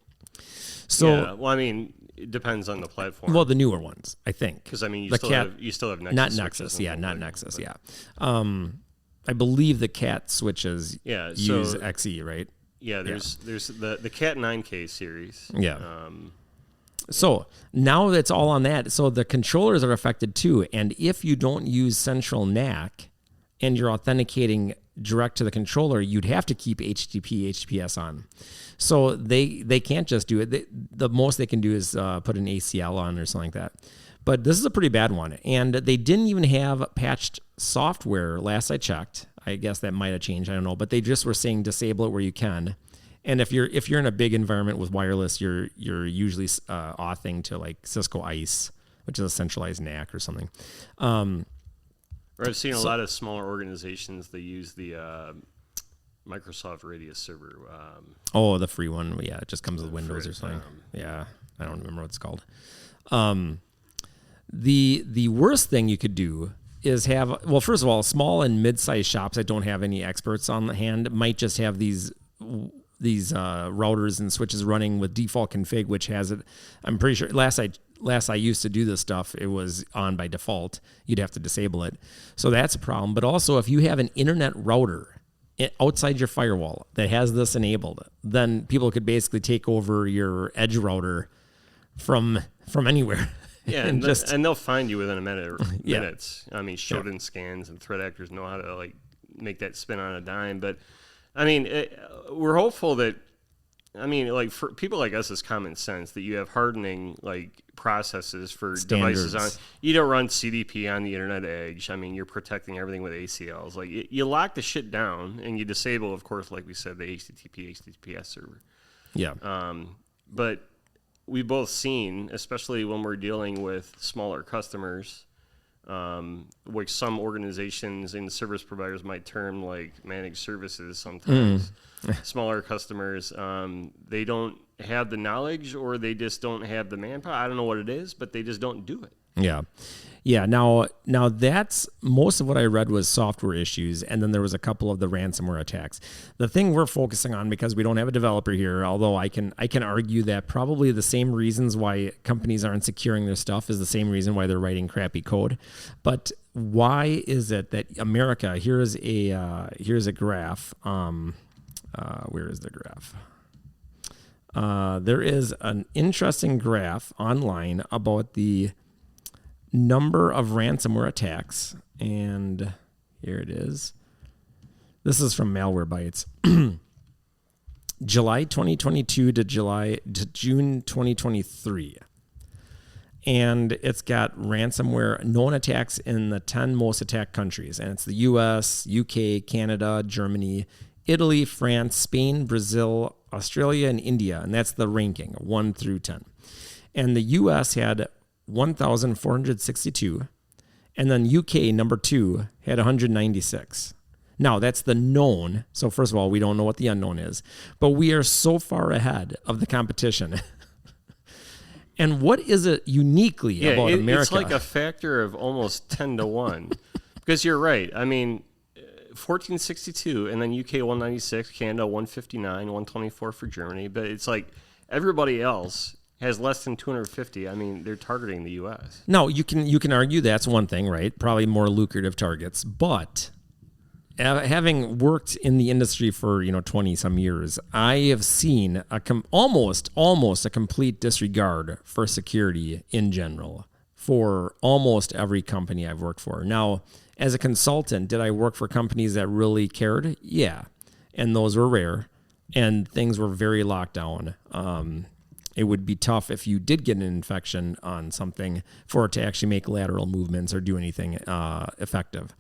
So, yeah, well, I mean, it depends on the platform. Well, the newer ones, I think. Because I mean, you still have Nexus. Not Nexus, yeah, not Nexus, yeah. I believe the Cat switches use XE, right? Yeah, there's the Cat 9K series. Yeah. So now it's all on that. So the controllers are affected too. And if you don't use central NAC and you're authenticating direct to the controller, you'd have to keep HTTP, HTTPS on. So they can't just do it. The most they can do is put an ACL on or something like that. But this is a pretty bad one. And they didn't even have patched software last I checked. I guess that might have changed. I don't know. But they just were saying disable it where you can. And if you're in a big environment with wireless, you're usually authing to like Cisco ICE, which is a centralized NAC or something. Or I've seen a lot of smaller organizations that use the Microsoft Radius server. The free one. Yeah, it just comes with Windows or something. Yeah, I don't remember what it's called. The worst thing you could do is have, well, first of all, small and mid-sized shops that don't have any experts on the hand might just have these routers and switches running with default config, which has it. I'm pretty sure last I used to do this stuff, it was on by default. You'd have to disable it. So that's a problem. But also if you have an internet router outside your firewall that has this enabled, then people could basically take over your edge router from anywhere. Yeah, and they'll find you within a minute. Yeah. Minutes. I mean, Shodan scans and threat actors know how to like make that spin on a dime. But I mean, we're hopeful that, I mean, like for people like us, it's common sense that you have hardening like processes for Standards. devices on. You don't run CDP on the internet edge. I mean, you're protecting everything with ACLs. Like you lock the shit down and you disable, of course, like we said, the HTTP, HTTPS server. Yeah. But we've both seen, especially when we're dealing with smaller customers, which some organizations and service providers might term like managed services sometimes. Smaller customers, they don't have the knowledge or they just don't have the manpower. I don't know what it is, but they just don't do it. Yeah. Yeah. Now that's most of what I read was software issues. And then there was a couple of the ransomware attacks. The thing we're focusing on, because we don't have a developer here, although I can argue that probably the same reasons why companies aren't securing their stuff is the same reason why they're writing crappy code. But why is it that America, here's a graph. Where is the graph? There is an interesting graph online about the number of ransomware attacks, and here it is. This is from Malwarebytes. July 2022 to June 2023. And it's got ransomware known attacks in the 10 most attacked countries. And it's the US, UK, Canada, Germany, Italy, France, Spain, Brazil, Australia, and India. And that's the ranking, 1 through 10. And the US had 1,462. And then UK, number 2, had 196. Now, that's the known. So first of all, we don't know what the unknown is. But we are so far ahead of the competition. And what is it uniquely about America? It's like a factor of almost 10 to 1. Because you're right. I mean, 1462, and then UK 196, Canada 159, 124 for Germany. But it's like everybody else has less than 250. I mean, they're targeting the U.S. No, you can argue that's one thing, right? Probably more lucrative targets. But having worked in the industry for 20 some years, I have seen almost a complete disregard for security in general for almost every company I've worked for. Now, as a consultant, did I work for companies that really cared? Yeah, and those were rare, and things were very locked down. It would be tough if you did get an infection on something for it to actually make lateral movements or do anything effective.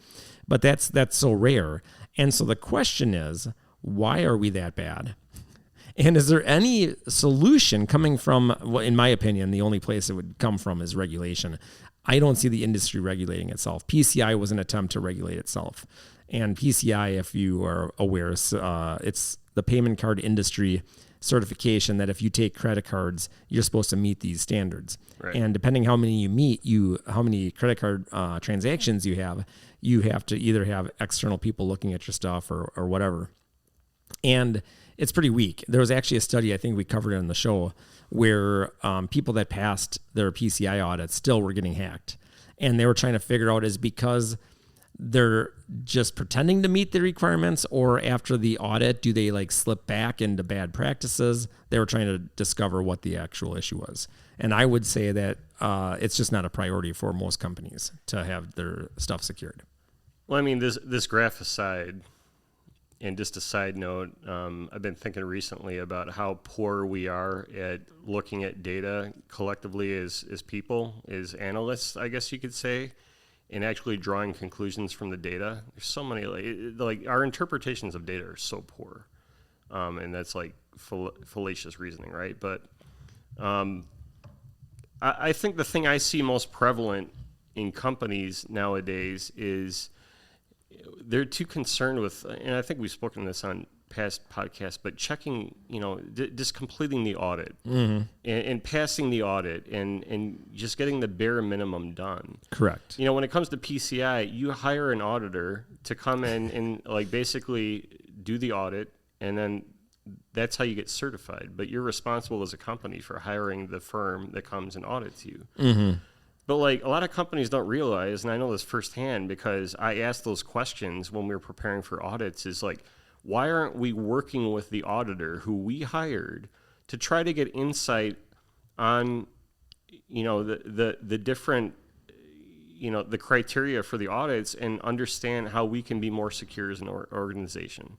But that's so rare. And so the question is, why are we that bad? And is there any solution coming from, well, in my opinion, the only place it would come from is regulation. I don't see the industry regulating itself. PCI was an attempt to regulate itself. And PCI, if you are aware, it's the payment card industry certification that if you take credit cards, you're supposed to meet these standards. Right. And depending how many you meet, how many credit card transactions you have to either have external people looking at your stuff or whatever. And it's pretty weak. There was actually a study, I think we covered it on the show, where people that passed their PCI audits still were getting hacked. And they were trying to figure out is because they're just pretending to meet the requirements, or after the audit, do they like slip back into bad practices? They were trying to discover what the actual issue was. And I would say that it's just not a priority for most companies to have their stuff secured. Well, I mean, this graph aside, and just a side note, I've been thinking recently about how poor we are at looking at data collectively as people, as analysts, I guess you could say, and actually drawing conclusions from the data. There's so many, like our interpretations of data are so poor, and that's like fallacious reasoning, right? But I think the thing I see most prevalent in companies nowadays is they're too concerned with, and I think we've spoken this on past podcasts, but checking, just completing the audit and passing the audit and just getting the bare minimum done. Correct. When it comes to PCI, you hire an auditor to come in and like basically do the audit, and then that's how you get certified. But you're responsible as a company for hiring the firm that comes and audits you. Mm-hmm. But like a lot of companies don't realize, and I know this firsthand because I asked those questions when we were preparing for audits, is like, why aren't we working with the auditor who we hired to try to get insight on, the different, the criteria for the audits and understand how we can be more secure as an organization?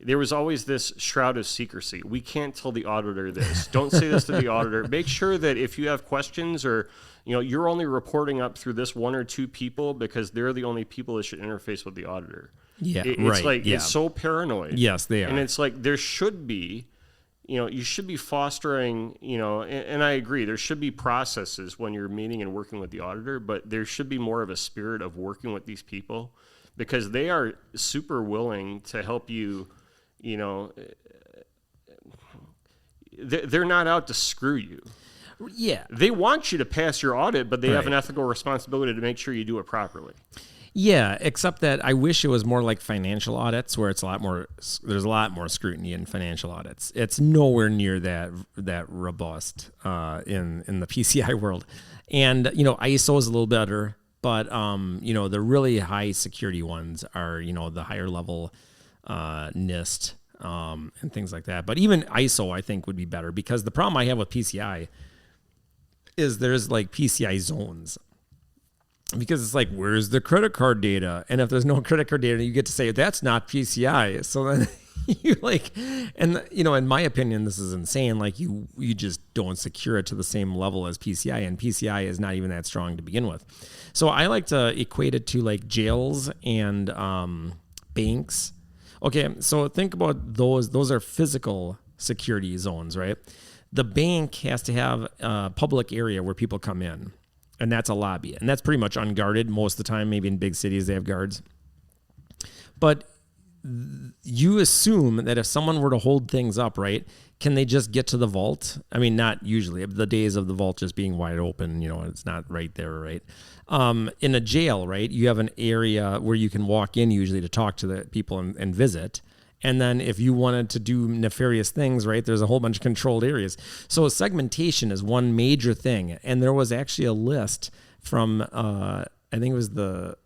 There was always this shroud of secrecy. We can't tell the auditor this. Don't say this to the auditor. Make sure that if you have questions or, you're only reporting up through this one or two people because they're the only people that should interface with the auditor. Yeah, it's like, it's so paranoid. Yes, they are. And it's like, there should be, you should be fostering, and I agree, there should be processes when you're meeting and working with the auditor, but there should be more of a spirit of working with these people because they are super willing to help you. They're not out to screw you. Yeah. They want you to pass your audit, but they have an ethical responsibility to make sure you do it properly. Yeah, except that I wish it was more like financial audits, where it's there's a lot more scrutiny in financial audits. It's nowhere near that robust in the PCI world. And, ISO is a little better, but, the really high security ones are, the higher level NIST and things like that. But even ISO, I think, would be better because the problem I have with PCI is there's like PCI zones. Because it's like, where's the credit card data? And if there's no credit card data, you get to say, that's not PCI. So then you in my opinion, this is insane. Like you just don't secure it to the same level as PCI. And PCI is not even that strong to begin with. So I like to equate it to like jails and banks. Okay, so think about those. Those are physical security zones, right? The bank has to have a public area where people come in. And that's a lobby. And that's pretty much unguarded most of the time. Maybe in big cities they have guards. But you assume that if someone were to hold things up, right, can they just get to the vault? I mean, not usually. The days of the vault just being wide open, it's not right there, right? In a jail, right, you have an area where you can walk in usually to talk to the people and visit. And then if you wanted to do nefarious things, right, there's a whole bunch of controlled areas. So segmentation is one major thing. And there was actually a list from, I think it was the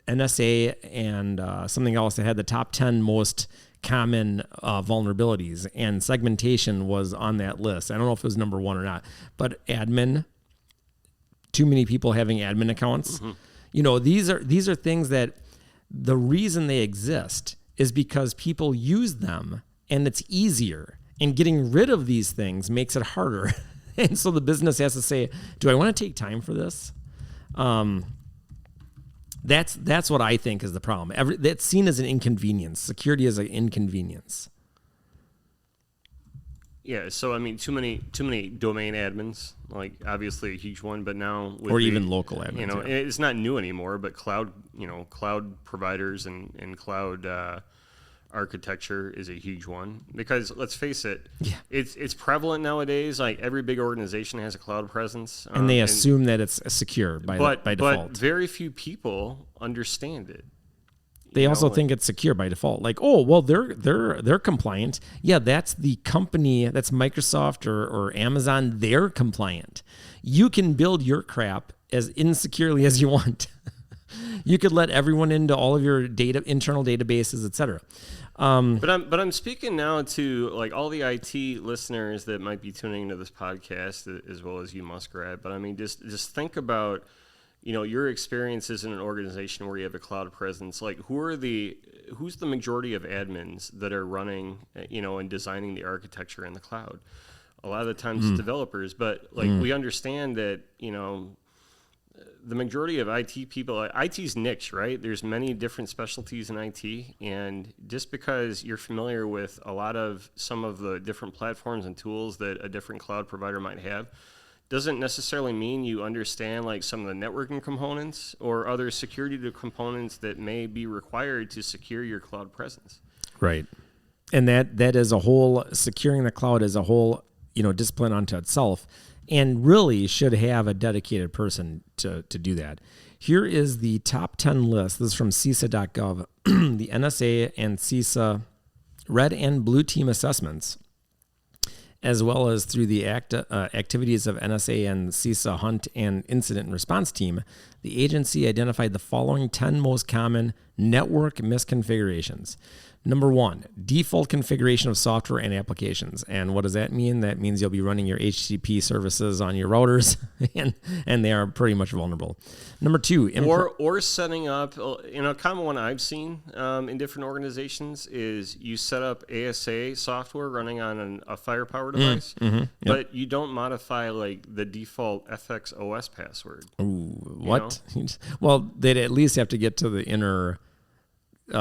NSA and something else that had the top 10 most common vulnerabilities. And segmentation was on that list. I don't know if it was number one or not. But admin, too many people having admin accounts. Mm-hmm. These are things that the reason they exist is because people use them and it's easier. And getting rid of these things makes it harder. And so the business has to say, do I want to take time for this? That's what I think is the problem. That's seen as an inconvenience. Security is an inconvenience. Yeah, so I mean, too many domain admins, like obviously a huge one, but now with even local admins. It's not new anymore. But cloud providers and cloud architecture is a huge one because let's face it, it's prevalent nowadays. Like every big organization has a cloud presence, and they assume that it's secure by default. But very few people understand it. They also think it's secure by default. Like, oh, well, they're compliant. Yeah, that's the company. That's Microsoft or Amazon. They're compliant. You can build your crap as insecurely as you want. You could let everyone into all of your internal databases, etc. But I'm speaking now to like all the IT listeners that might be tuning into this podcast as well as you, Muskrat. But I mean, just think about, your experiences in an organization where you have a cloud presence. Like, who's the majority of admins that are running, and designing the architecture in the cloud? A lot of the times it's developers, but we understand that, the majority of IT people, IT's niche, right? There's many different specialties in IT, and just because you're familiar with some of the different platforms and tools that a different cloud provider might have, doesn't necessarily mean you understand like some of the networking components or other security components that may be required to secure your cloud presence. Right. And that is a whole, securing the cloud is a whole, discipline unto itself, and really should have a dedicated person to do that. Here is the top 10 list. This is from CISA.gov. The NSA and CISA red and blue team assessments, as well as through the activities of NSA and CISA Hunt and Incident and Response Team, the agency identified the following 10 most common network misconfigurations. Number 1, default configuration of software and applications. And what does that mean? That means you'll be running your HTTP services on your routers, and they are pretty much vulnerable. Number 2, or setting up, a common one I've seen in different organizations is you set up ASA software running on a firepower device, but you don't modify like the default FXOS password. Ooh, what? Well, they'd at least have to get to the inner. We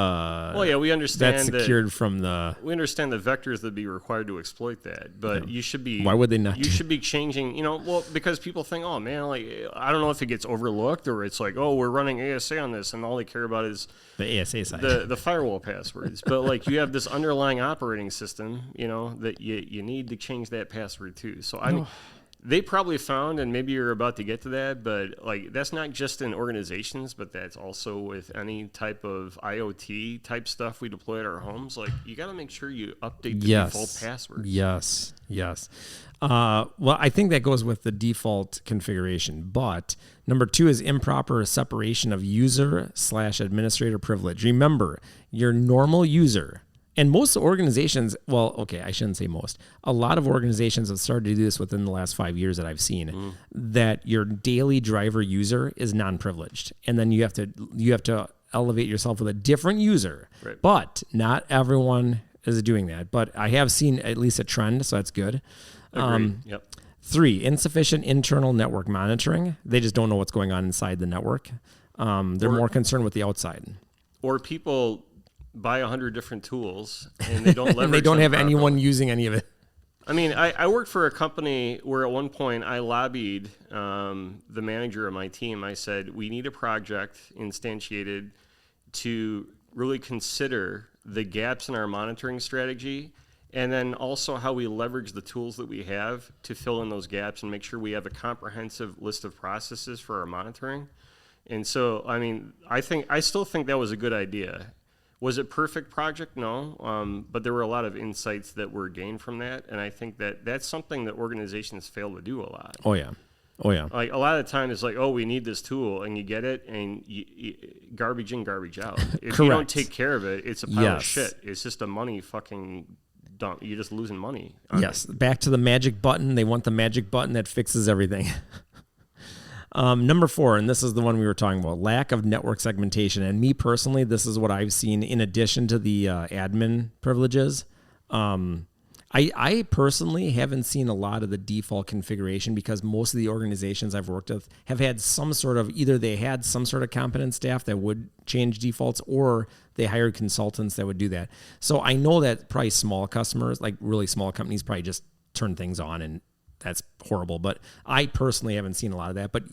understand that's secured from the. We understand the vectors that be required to exploit that, but you should be. Why would they not? You should be changing. Because people think, oh man, like I don't know if it gets overlooked or it's like, oh, we're running ASA on this, and all they care about is the ASA side, the firewall passwords. But like you have this underlying operating system, that you need to change that password too. So I mean. They probably found, and maybe you're about to get to that, but like that's not just in organizations, but that's also with any type of IoT type stuff we deploy at our homes. Like you got to make sure you update the default password. Yes. Well, I think that goes with the default configuration. But number 2 is improper separation of user/administrator privilege. Remember, your normal user. And most organizations, well, okay, I shouldn't say most. A lot of organizations have started to do this within the last 5 years that I've seen, that your daily driver user is non-privileged. And then you have to elevate yourself with a different user. Right. But not everyone is doing that. But I have seen at least a trend, so that's good. Agreed. Yep. 3, insufficient internal network monitoring. They just don't know what's going on inside the network. They're more concerned with the outside. Or people buy 100 different tools and they don't leverage and they don't have properly. anyone using any of it. I mean, I worked for a company where at one point I lobbied the manager of my team. I said, we need a project instantiated to really consider the gaps in our monitoring strategy, and then also how we leverage the tools that we have to fill in those gaps and make sure we have a comprehensive list of processes for our monitoring. And so, I mean, I still think that was a good idea. Was it perfect project? No, but there were a lot of insights that were gained from that, and I think that that's something that organizations fail to do a lot. Oh yeah. Like a lot of the time, it's like, oh, we need this tool, and you get it, and you garbage in, garbage out. If you don't take care of it, it's a pile of shit. It's just a money fucking dump. You're just losing money. Yes. Back to the magic button. They want the magic button that fixes everything. Number 4, and this is the one we were talking about, lack of network segmentation. And me personally, this is what I've seen in addition to the admin privileges. I personally haven't seen a lot of the default configuration because most of the organizations I've worked with have had some sort of, either they had some sort of competent staff that would change defaults, or they hired consultants that would do that. So I know that probably small customers, like really small companies, probably just turn things on, and that's horrible. But I personally haven't seen a lot of that. But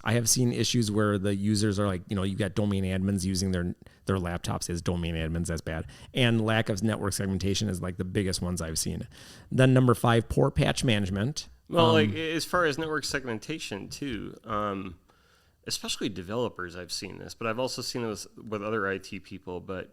I have seen issues where the users are like, you've got domain admins using their laptops as domain admins. That's bad. And lack of network segmentation is like the biggest ones I've seen. Then number 5, poor patch management. Well, like as far as network segmentation too, especially developers, I've seen this, but I've also seen this with other IT people. But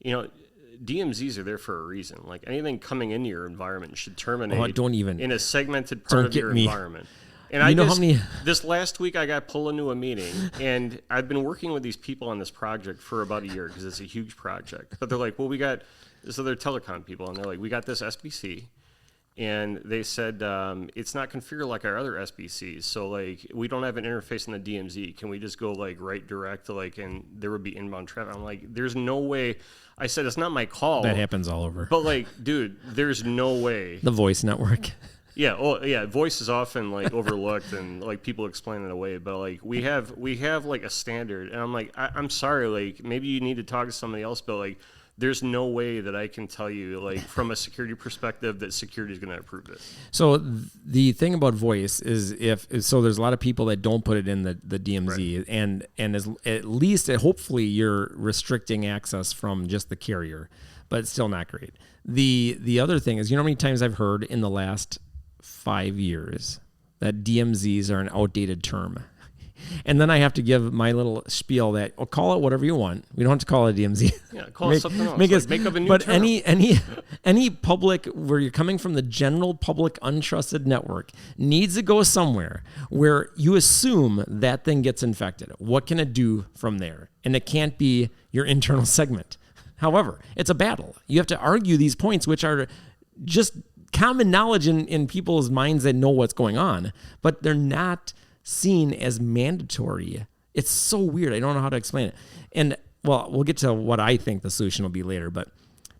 DMZs are there for a reason. Like anything coming into your environment should terminate don't even in a segmented part of your environment. And you know how many? this last week I got pulled into a meeting, and I've been working with these people on this project for about a year because it's a huge project. But they're like, well, so they're telecom people, and they're like, we got this SBC. And they said, it's not configured like our other SBCs. So, like, we don't have an interface in the DMZ. Can we just go, like, right direct to, like, and there would be inbound traffic? I'm like, there's no way. I said, it's not my call. That happens all over. Like, dude, there's no way. The voice network. Yeah, voice is often, like, overlooked and, like, people explain it away. But, like, we have like, a standard. And I'm like, I'm sorry, like, maybe you need to talk to somebody else, but, like, there's no way that I can tell you, like, from a security perspective, that security is going to approve this. So the thing about voice is there's a lot of people that don't put it in the DMZ, right. and as, at least hopefully you're restricting access from just the carrier, but it's still not great. The other thing is, you know how many times I've heard in the last 5 years that DMZs are an outdated term. And then I have to give my little spiel that, call it whatever you want. We don't have to call it a DMZ. Yeah, call it something else. Make up a new term. any public, where you're coming from the general public untrusted network, needs to go somewhere where you assume that thing gets infected. What can it do from there? And it can't be your internal segment. However, it's a battle. You have to argue these points, which are just common knowledge in people's minds that know what's going on, but they're not seen as mandatory. It's so weird. I don't know how to explain it. And, well, we'll get to what I think the solution will be later. But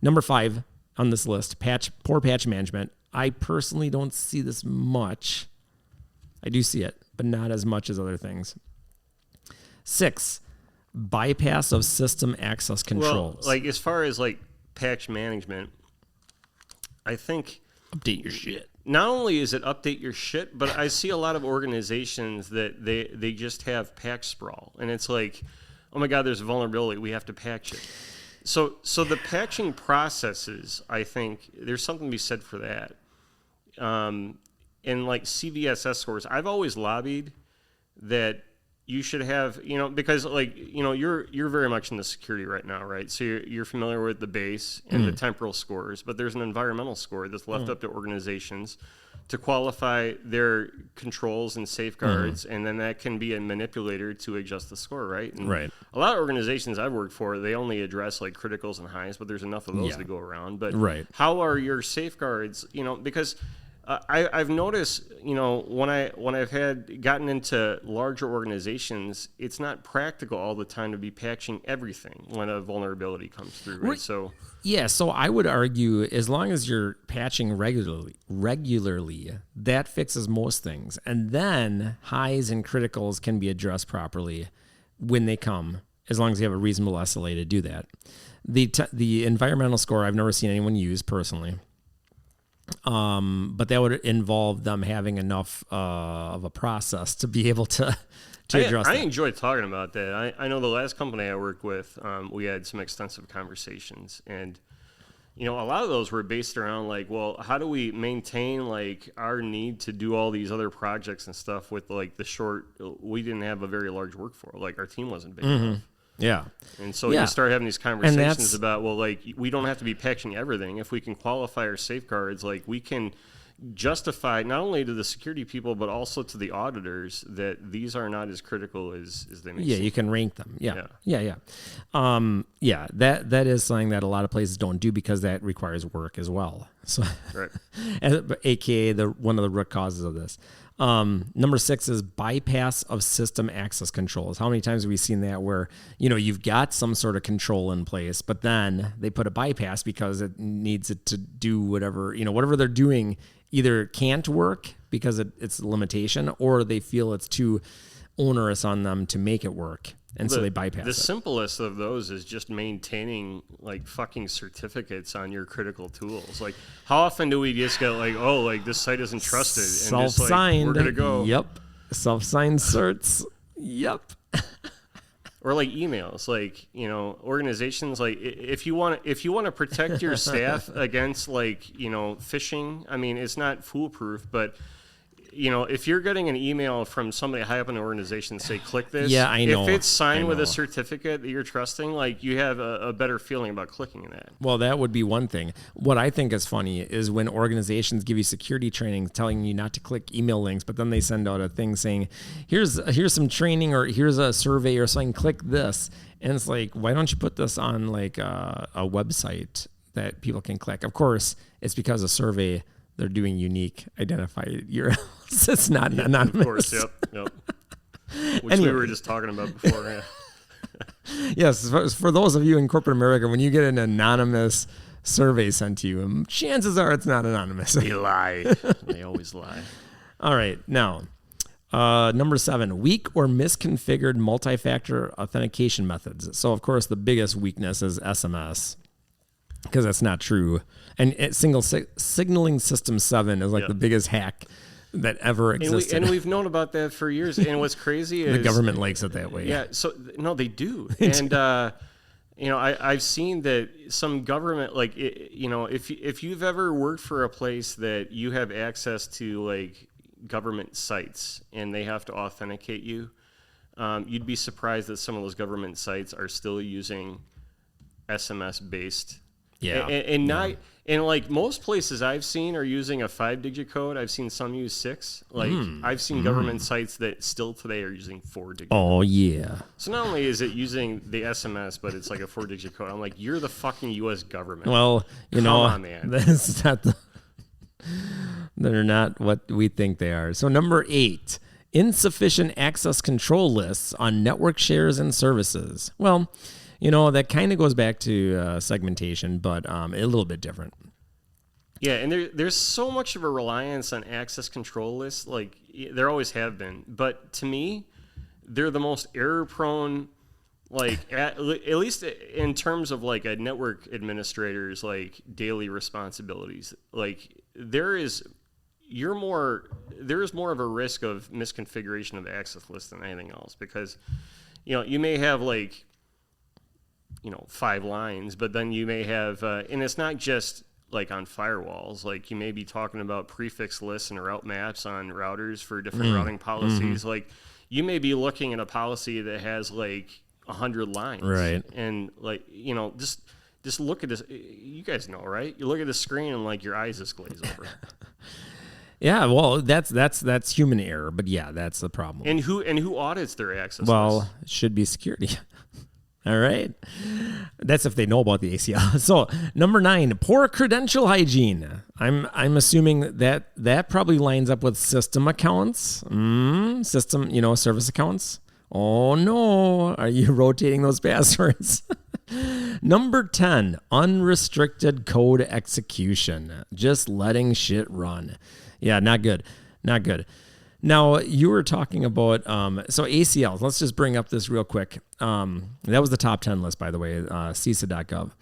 number 5 on this list, poor patch management. I personally don't see this much. I do see it, but not as much as other things. 6, bypass of system access controls. Well, like, as far as, like, patch management, I think... Update your shit. Not only is it update your shit, but I see a lot of organizations that they just have patch sprawl. And it's like, oh my God, there's a vulnerability. We have to patch it. So the patching processes, I think, there's something to be said for that. And like CVSS scores, I've always lobbied that you should have, because like, you're very much in the security right now, right? So you're familiar with the base and the temporal scores, but there's an environmental score that's left up to organizations to qualify their controls and safeguards, and then that can be a manipulator to adjust the score, right? And right. A lot of organizations I've worked for, they only address like criticals and highs, but there's enough of those to go around. But how are your safeguards, because... I've noticed, when I've gotten into larger organizations, it's not practical all the time to be patching everything when a vulnerability comes through, right? So I would argue as long as you're patching regularly, that fixes most things, and then highs and criticals can be addressed properly when they come, as long as you have a reasonable SLA to do that. The environmental score I've never seen anyone use personally. But that would involve them having enough of a process to be able to address that. I enjoy talking about that. I know the last company I worked with, we had some extensive conversations, and a lot of those were based around like, well, how do we maintain like our need to do all these other projects and stuff with like we didn't have a very large workforce, like our team wasn't big enough. Yeah. And so you start having these conversations about, well, like, we don't have to be patching everything. If we can qualify our safeguards, like, we can justify not only to the security people, but also to the auditors that these are not as critical as they may seem. Yeah, you can rank them. Yeah. That is something that a lot of places don't do because that requires work as well. So, right. AKA one of the root causes of this. Number 6 is bypass of system access controls. How many times have we seen that where, you've got some sort of control in place, but then they put a bypass because it needs it to do whatever they're doing either can't work because it's a limitation, or they feel it's too onerous on them to make it work. And so they bypass it. The simplest of those is just maintaining like fucking certificates on your critical tools. Like, how often do we just get like, oh, like this site isn't trusted, and just like, we're gonna go. Yep. Self-signed certs. Yep. Or like emails, like, organizations, like if you want to protect your staff against like, phishing. I mean, it's not foolproof, but if you're getting an email from somebody high up in the organization say click this, Yeah, I know. If it's signed with know. a certificate that you're trusting, like you have a better feeling about clicking that. Well, that would be one thing. What I think is funny is when organizations give you security training telling you not to click email links, but then they send out a thing saying, here's some training or here's a survey or something, click this. And it's like, why don't you put this on like a website that people can click? Of course, it's because a survey, they're doing unique identified URLs. It's not anonymous. Of course, yep. Which Anyway. we were just talking about before. Yeah. Yes, for those of you in corporate America, when you get an anonymous survey sent to you, chances are it's not anonymous. They lie. They always lie. All right, now, number 7, weak or misconfigured multi-factor authentication methods. So, of course, the biggest weakness is SMS, because that's not true. And signaling system 7 is like the biggest hack that ever existed. And we've known about that for years. And what's crazy is the government likes it that way. Yeah. So no, they do. And I've seen that some government, like if you've ever worked for a place that you have access to like government sites and they have to authenticate you, you'd be surprised that some of those government sites are still using SMS based. Yeah. And like most places I've seen are using a 5-digit code. I've seen some use 6. Like I've seen government sites that still today are using 4-digit. Oh, yeah. So not only is it using the SMS, but it's like a 4-digit code. I'm like, you're the fucking U.S. government. Well, Come on, man. That's not they're not what we think they are. So number 8, insufficient access control lists on network shares and services. Well, that kind of goes back to segmentation, but a little bit different. Yeah, and there's so much of a reliance on access control lists. Like, there always have been. But to me, they're the most error-prone, like, at least in terms of, like, a network administrator's, like, daily responsibilities. Like, there is more of a risk of misconfiguration of the access list than anything else. Because, you may have, like, 5 lines, but then you may have, and it's not just like on firewalls, like you may be talking about prefix lists and route maps on routers for different routing policies. Like you may be looking at a policy that has like 100 lines. Right. And like, just look at this. You guys know, right? You look at the screen and like your eyes just glaze over. Yeah, well, that's human error, but yeah, that's the problem. And who audits their access Well, lists? it should be security. All right. That's if they know about the ACL. So number 9, poor credential hygiene. I'm assuming that probably lines up with system accounts. Service accounts. Oh no. Are you rotating those passwords? Number 10, unrestricted code execution. Just letting shit run. Yeah, not good. Not good. Now, you were talking about, so ACLs. Let's just bring up this real quick. That was the top 10 list, by the way, CISA.gov.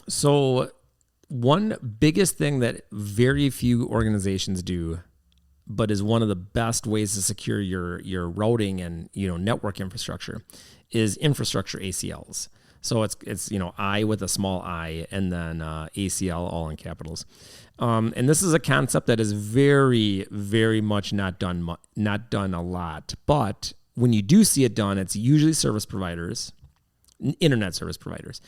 So one biggest thing that very few organizations do, but is one of the best ways to secure your routing and network infrastructure, is infrastructure ACLs. So it's I with a small I and then ACL all in capitals. And this is a concept that is very, very much not done a lot. But when you do see it done, it's usually service providers, internet service providers.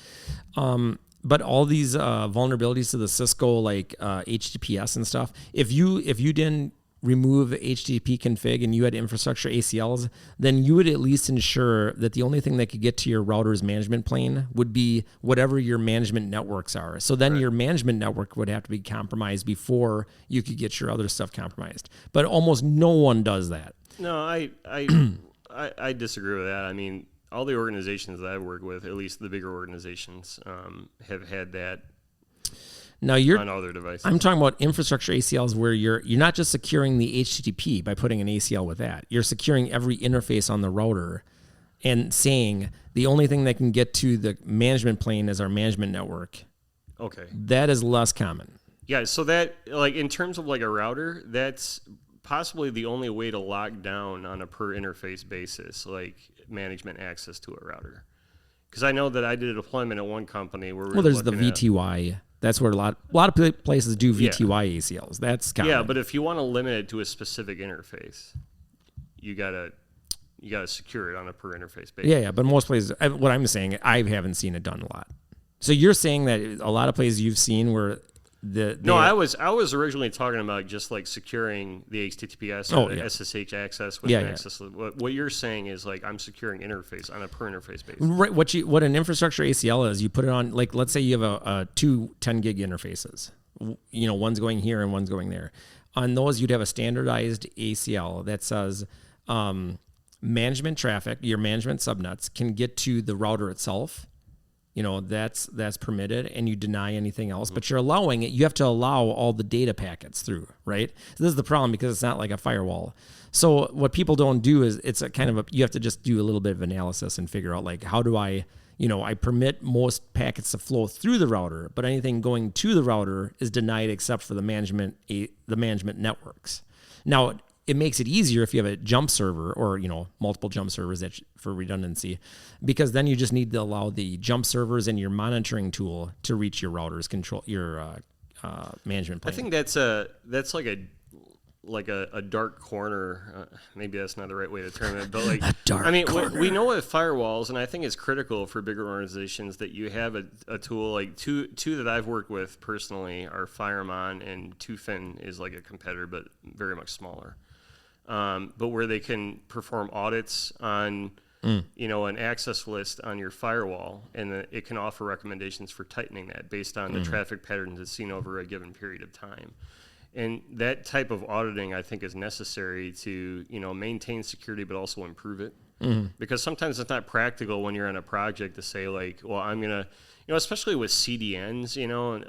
But all these vulnerabilities to the Cisco, like HTTPS and stuff, if you didn't remove HTTP config and you had infrastructure ACLs, then you would at least ensure that the only thing that could get to your router's management plane would be whatever your management networks are. So then your management network would have to be compromised before you could get your other stuff compromised. But almost no one does that. No, I disagree with that. I mean, all the organizations that I've worked with, at least the bigger organizations, have had that. Now on other devices. I'm talking about infrastructure ACLs where you're not just securing the HTTP by putting an ACL with that. You're securing every interface on the router and saying the only thing that can get to the management plane is our management network. Okay. That is less common. Yeah, so that, like, in terms of like a router, that's possibly the only way to lock down on a per interface basis, like management access to a router. Because I know that I did a deployment at one company where there's the VTY That's where a lot of places do VTY ACLs. That's common. Yeah, but if you want to limit it to a specific interface, you gotta secure it on a per interface basis. Yeah, but most places, what I'm saying, I haven't seen it done a lot. So you're saying that a lot of places you've seen where I was originally talking about just like securing the HTTPS or the SSH access with access. What you're saying is like I'm securing interface on a per interface basis. Right. What an infrastructure ACL is, you put it on, like, let's say you have two 10 gig interfaces. One's going here and one's going there. On those, you'd have a standardized ACL that says management traffic, your management subnets can get to the router itself. That's permitted, and you deny anything else, but you're allowing it. You have to allow all the data packets through, right? So this is the problem, because it's not like a firewall. So what people don't do is it's a kind of you have to just do a little bit of analysis and figure out, like, how do I permit most packets to flow through the router, but anything going to the router is denied except for the management networks. Now, it makes it easier if you have a jump server or, multiple jump servers for redundancy, because then you just need to allow the jump servers and your monitoring tool to reach your routers, control your management plane. I think that's like a dark corner. Maybe that's not the right way to term it, but like we know with firewalls, and I think it's critical for bigger organizations that you have a tool like two that I've worked with personally are Firemon, and Tufin is like a competitor, but very much smaller. But where they can perform audits on, an access list on your firewall, and it can offer recommendations for tightening that based on the traffic patterns it's seen over a given period of time. And that type of auditing, I think, is necessary to, maintain security, but also improve it. Because sometimes it's not practical when you're on a project to say, like, well, I'm going to, especially with CDNs,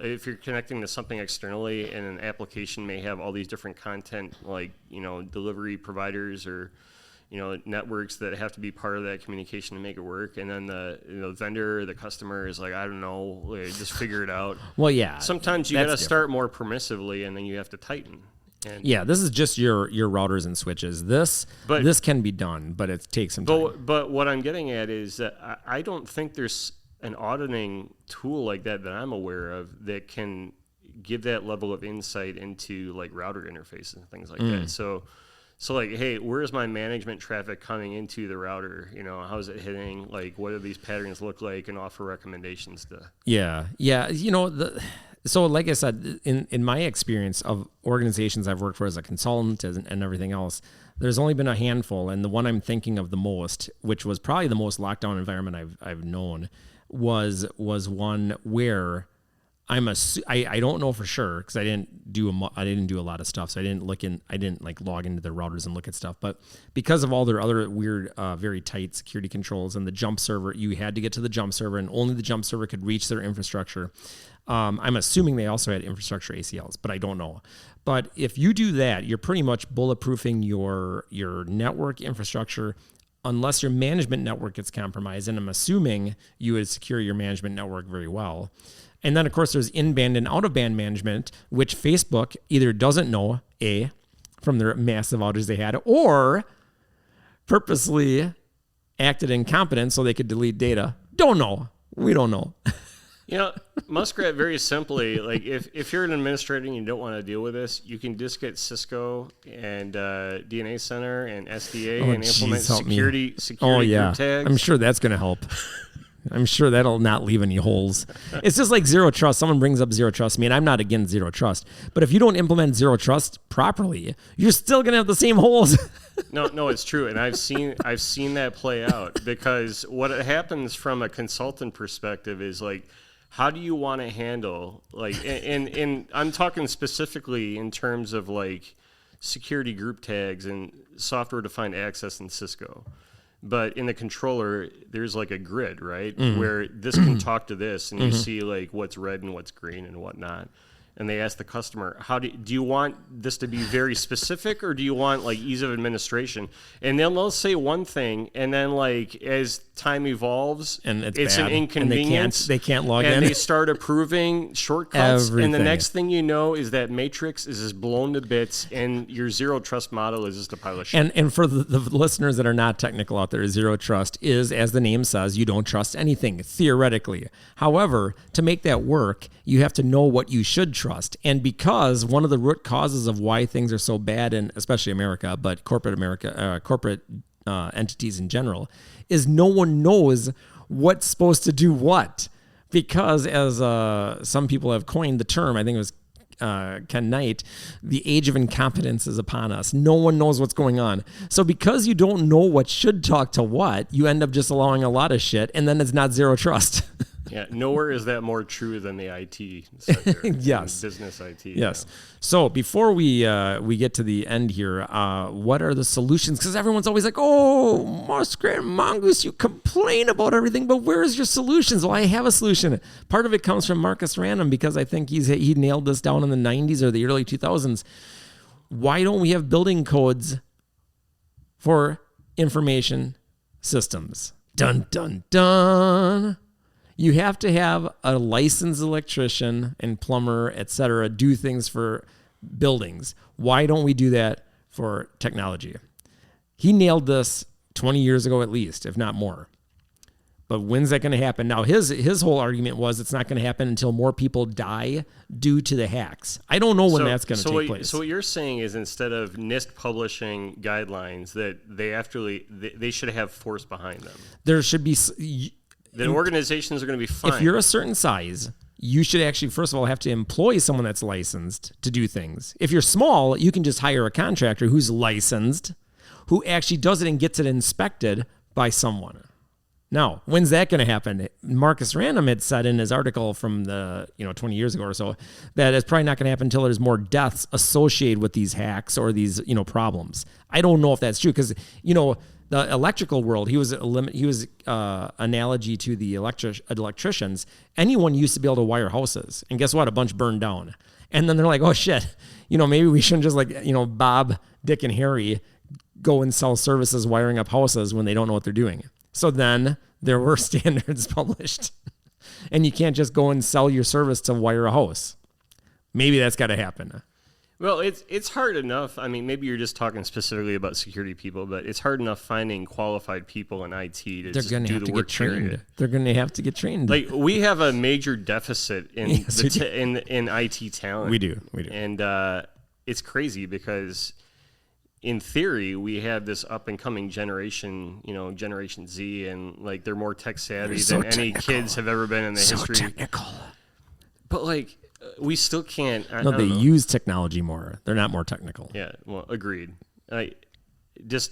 if you're connecting to something externally and an application may have all these different content, like, delivery providers or, networks that have to be part of that communication to make it work. And then the vendor, the customer is like, I don't know, just figure it out. Well, yeah. Sometimes you got to start more permissively, and then you have to tighten. And this is just your routers and switches. This can be done, but it takes some time. But what I'm getting at is that I don't think there's an auditing tool like that I'm aware of that can give that level of insight into like router interfaces and things like that. So like, hey, where is my management traffic coming into the router? How's it hitting? Like, what do these patterns look like, and offer recommendations to. Yeah. So like I said, in my experience of organizations I've worked for as a consultant and everything else, there's only been a handful, and the one I'm thinking of the most, which was probably the most lockdown environment I've known, was one where I don't know for sure, because I didn't do a lot of stuff, so I didn't log into their routers and look at stuff. But because of all their other weird, very tight security controls and the jump server, you had to get to the jump server, and only the jump server could reach their infrastructure. I'm assuming they also had infrastructure ACLs, but I don't know. But if you do that, you're pretty much bulletproofing your network infrastructure, unless your management network gets compromised. And I'm assuming you would secure your management network very well. And then, of course, there's in-band and out-of-band management, which Facebook either doesn't know, from their massive outages they had, or purposely acted incompetent so they could delete data. Don't know. We don't know. Muskrat, very simply, like if you're an administrator and you don't want to deal with this, you can just get Cisco and DNA Center and SDA and implement security group tags. I'm sure that's going to help. I'm sure that'll not leave any holes. It's just like zero trust. Someone brings up zero trust. I mean, I'm not against zero trust, but if you don't implement zero trust properly, you're still going to have the same holes. No, it's true. And I've seen that play out, because what happens from a consultant perspective is like, how do you want to handle, like, and I'm talking specifically in terms of like security group tags and software defined access in Cisco. But in the controller, there's like a grid, right? Where this can talk to this, and you see like what's red and what's green and whatnot. and they ask the customer, do you want this to be very specific, or do you want like ease of administration? And then they'll say one thing, and then like as time evolves, and it's bad. an inconvenience. And they can't log and in. they start approving shortcuts, Everything. and the next thing you know is that matrix is just blown to bits, and your zero trust model is just a pile of shit. And for the listeners that are not technical out there, zero trust is, as the name says, you don't trust anything, theoretically. However, to make that work, you have to know what you should trust. And because one of the root causes of why things are so bad in especially America, but corporate entities in general, is no one knows what's supposed to do what. Because as some people have coined the term, I think it was Ken Knight, the age of incompetence is upon us. No one knows what's going on. So because you don't know what should talk to what, you end up just allowing a lot of shit, and then it's not zero trust. Yeah, nowhere is that more true than the IT sector. Yes. Business IT. Yes. So before we get to the end here, what are the solutions? Because everyone's always like, oh, Muskrat Mongoose, you complain about everything, but where's your solutions? Well, I have a solution. Part of it comes from Marcus Random, because I think he nailed this down in the 90s or the early 2000s. Why don't we have building codes for information systems? Dun, dun, dun. You have to have a licensed electrician and plumber, etc., do things for buildings. Why don't we do that for technology? He nailed this 20 years ago at least, if not more. But when's that going to happen? Now, his whole argument was it's not going to happen until more people die due to the hacks. I don't know when that's going to take place. So what you're saying is, instead of NIST publishing guidelines, that they should have force behind them. There should be... The organizations are going to be fine. If you're a certain size, you should actually, first of all, have to employ someone that's licensed to do things. If you're small, you can just hire a contractor who's licensed, who actually does it and gets it inspected by someone. Now, when's that going to happen? Marcus Random had said in his article from 20 years ago or so, that it's probably not going to happen until there's more deaths associated with these hacks or these, problems. I don't know if that's true, because, the electrical world, he was analogy to the electricians. Anyone used to be able to wire houses, and guess what? A bunch burned down. And then they're like, oh shit, maybe we shouldn't just Bob, Dick, and Harry go and sell services wiring up houses when they don't know what they're doing. So then there were standards published, and you can't just go and sell your service to wire a house. Maybe that's got to happen. Well, it's hard enough. I mean, maybe you're just talking specifically about security people, but it's hard enough finding qualified people in IT to just do the work. They're going to have to get trained. Like, we have a major deficit in in IT talent. We do. And it's crazy because, in theory, we have this up and coming generation, Generation Z, and like they're more tech savvy than any kids have ever been in the history. Technical. But like, we still can't. No, they use technology more. They're not more technical. Yeah, well, agreed. Just,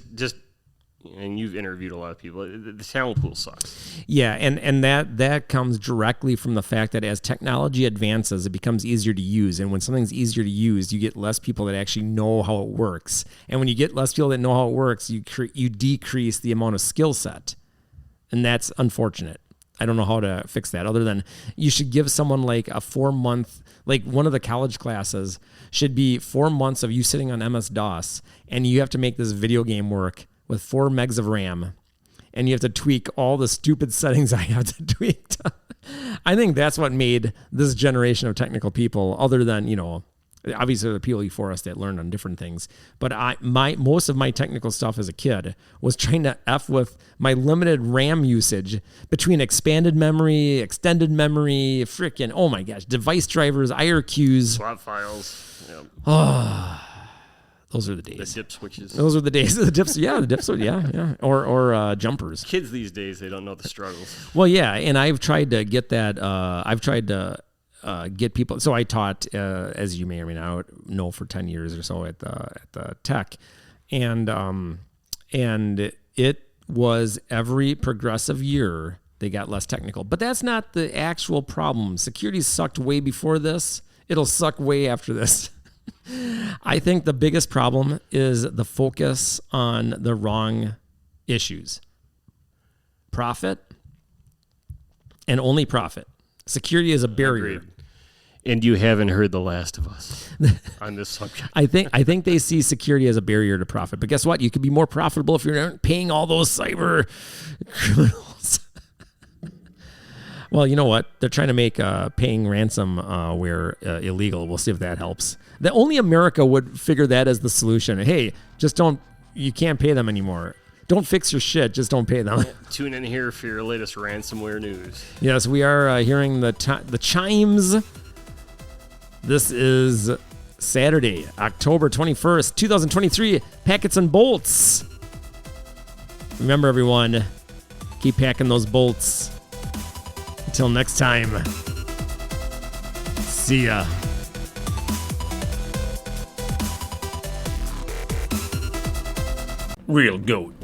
and you've interviewed a lot of people. The talent pool sucks. Yeah, and that comes directly from the fact that as technology advances, it becomes easier to use. And when something's easier to use, you get less people that actually know how it works. And when you get less people that know how it works, you decrease the amount of skill set, and that's unfortunate. I don't know how to fix that, other than you should give someone like a 4-month, like one of the college classes should be 4 months of you sitting on MS-DOS, and you have to make this video game work with 4 megs of RAM, and you have to tweak all the stupid settings I have to tweak. I think that's what made this generation of technical people, other than, obviously the people before us that learned on different things. But most of my technical stuff as a kid was trying to F with my limited RAM usage between expanded memory, extended memory, freaking, oh my gosh, device drivers, IRQs. Swap files. Yep. Those are the days. The dip switches. Those are the days. The dips, yeah, yeah. Or jumpers. Kids these days, they don't know the struggles. Well, yeah, and I've tried to get that. I've tried to get people. So I taught, as you may or may not know, for 10 years or so at the tech, and it was every progressive year they got less technical. But that's not the actual problem. Security sucked way before this. It'll suck way after this. I think the biggest problem is the focus on the wrong issues. Profit and only profit. Security is a barrier. Agreed. And you haven't heard The Last of Us on this subject. I think they see security as a barrier to profit. But guess what? You could be more profitable if you're not paying all those cyber criminals. Well, you know what? They're trying to make paying ransomware illegal. We'll see if that helps. That only America would figure that as the solution. Hey, just don't. You can't pay them anymore. Don't fix your shit. Just don't pay them. Tune in here for your latest ransomware news. Yes, we are hearing the chimes. This is Saturday, October 21st, 2023. Packets and bolts. Remember, everyone, keep packing those bolts. Until next time, see ya. Real goat.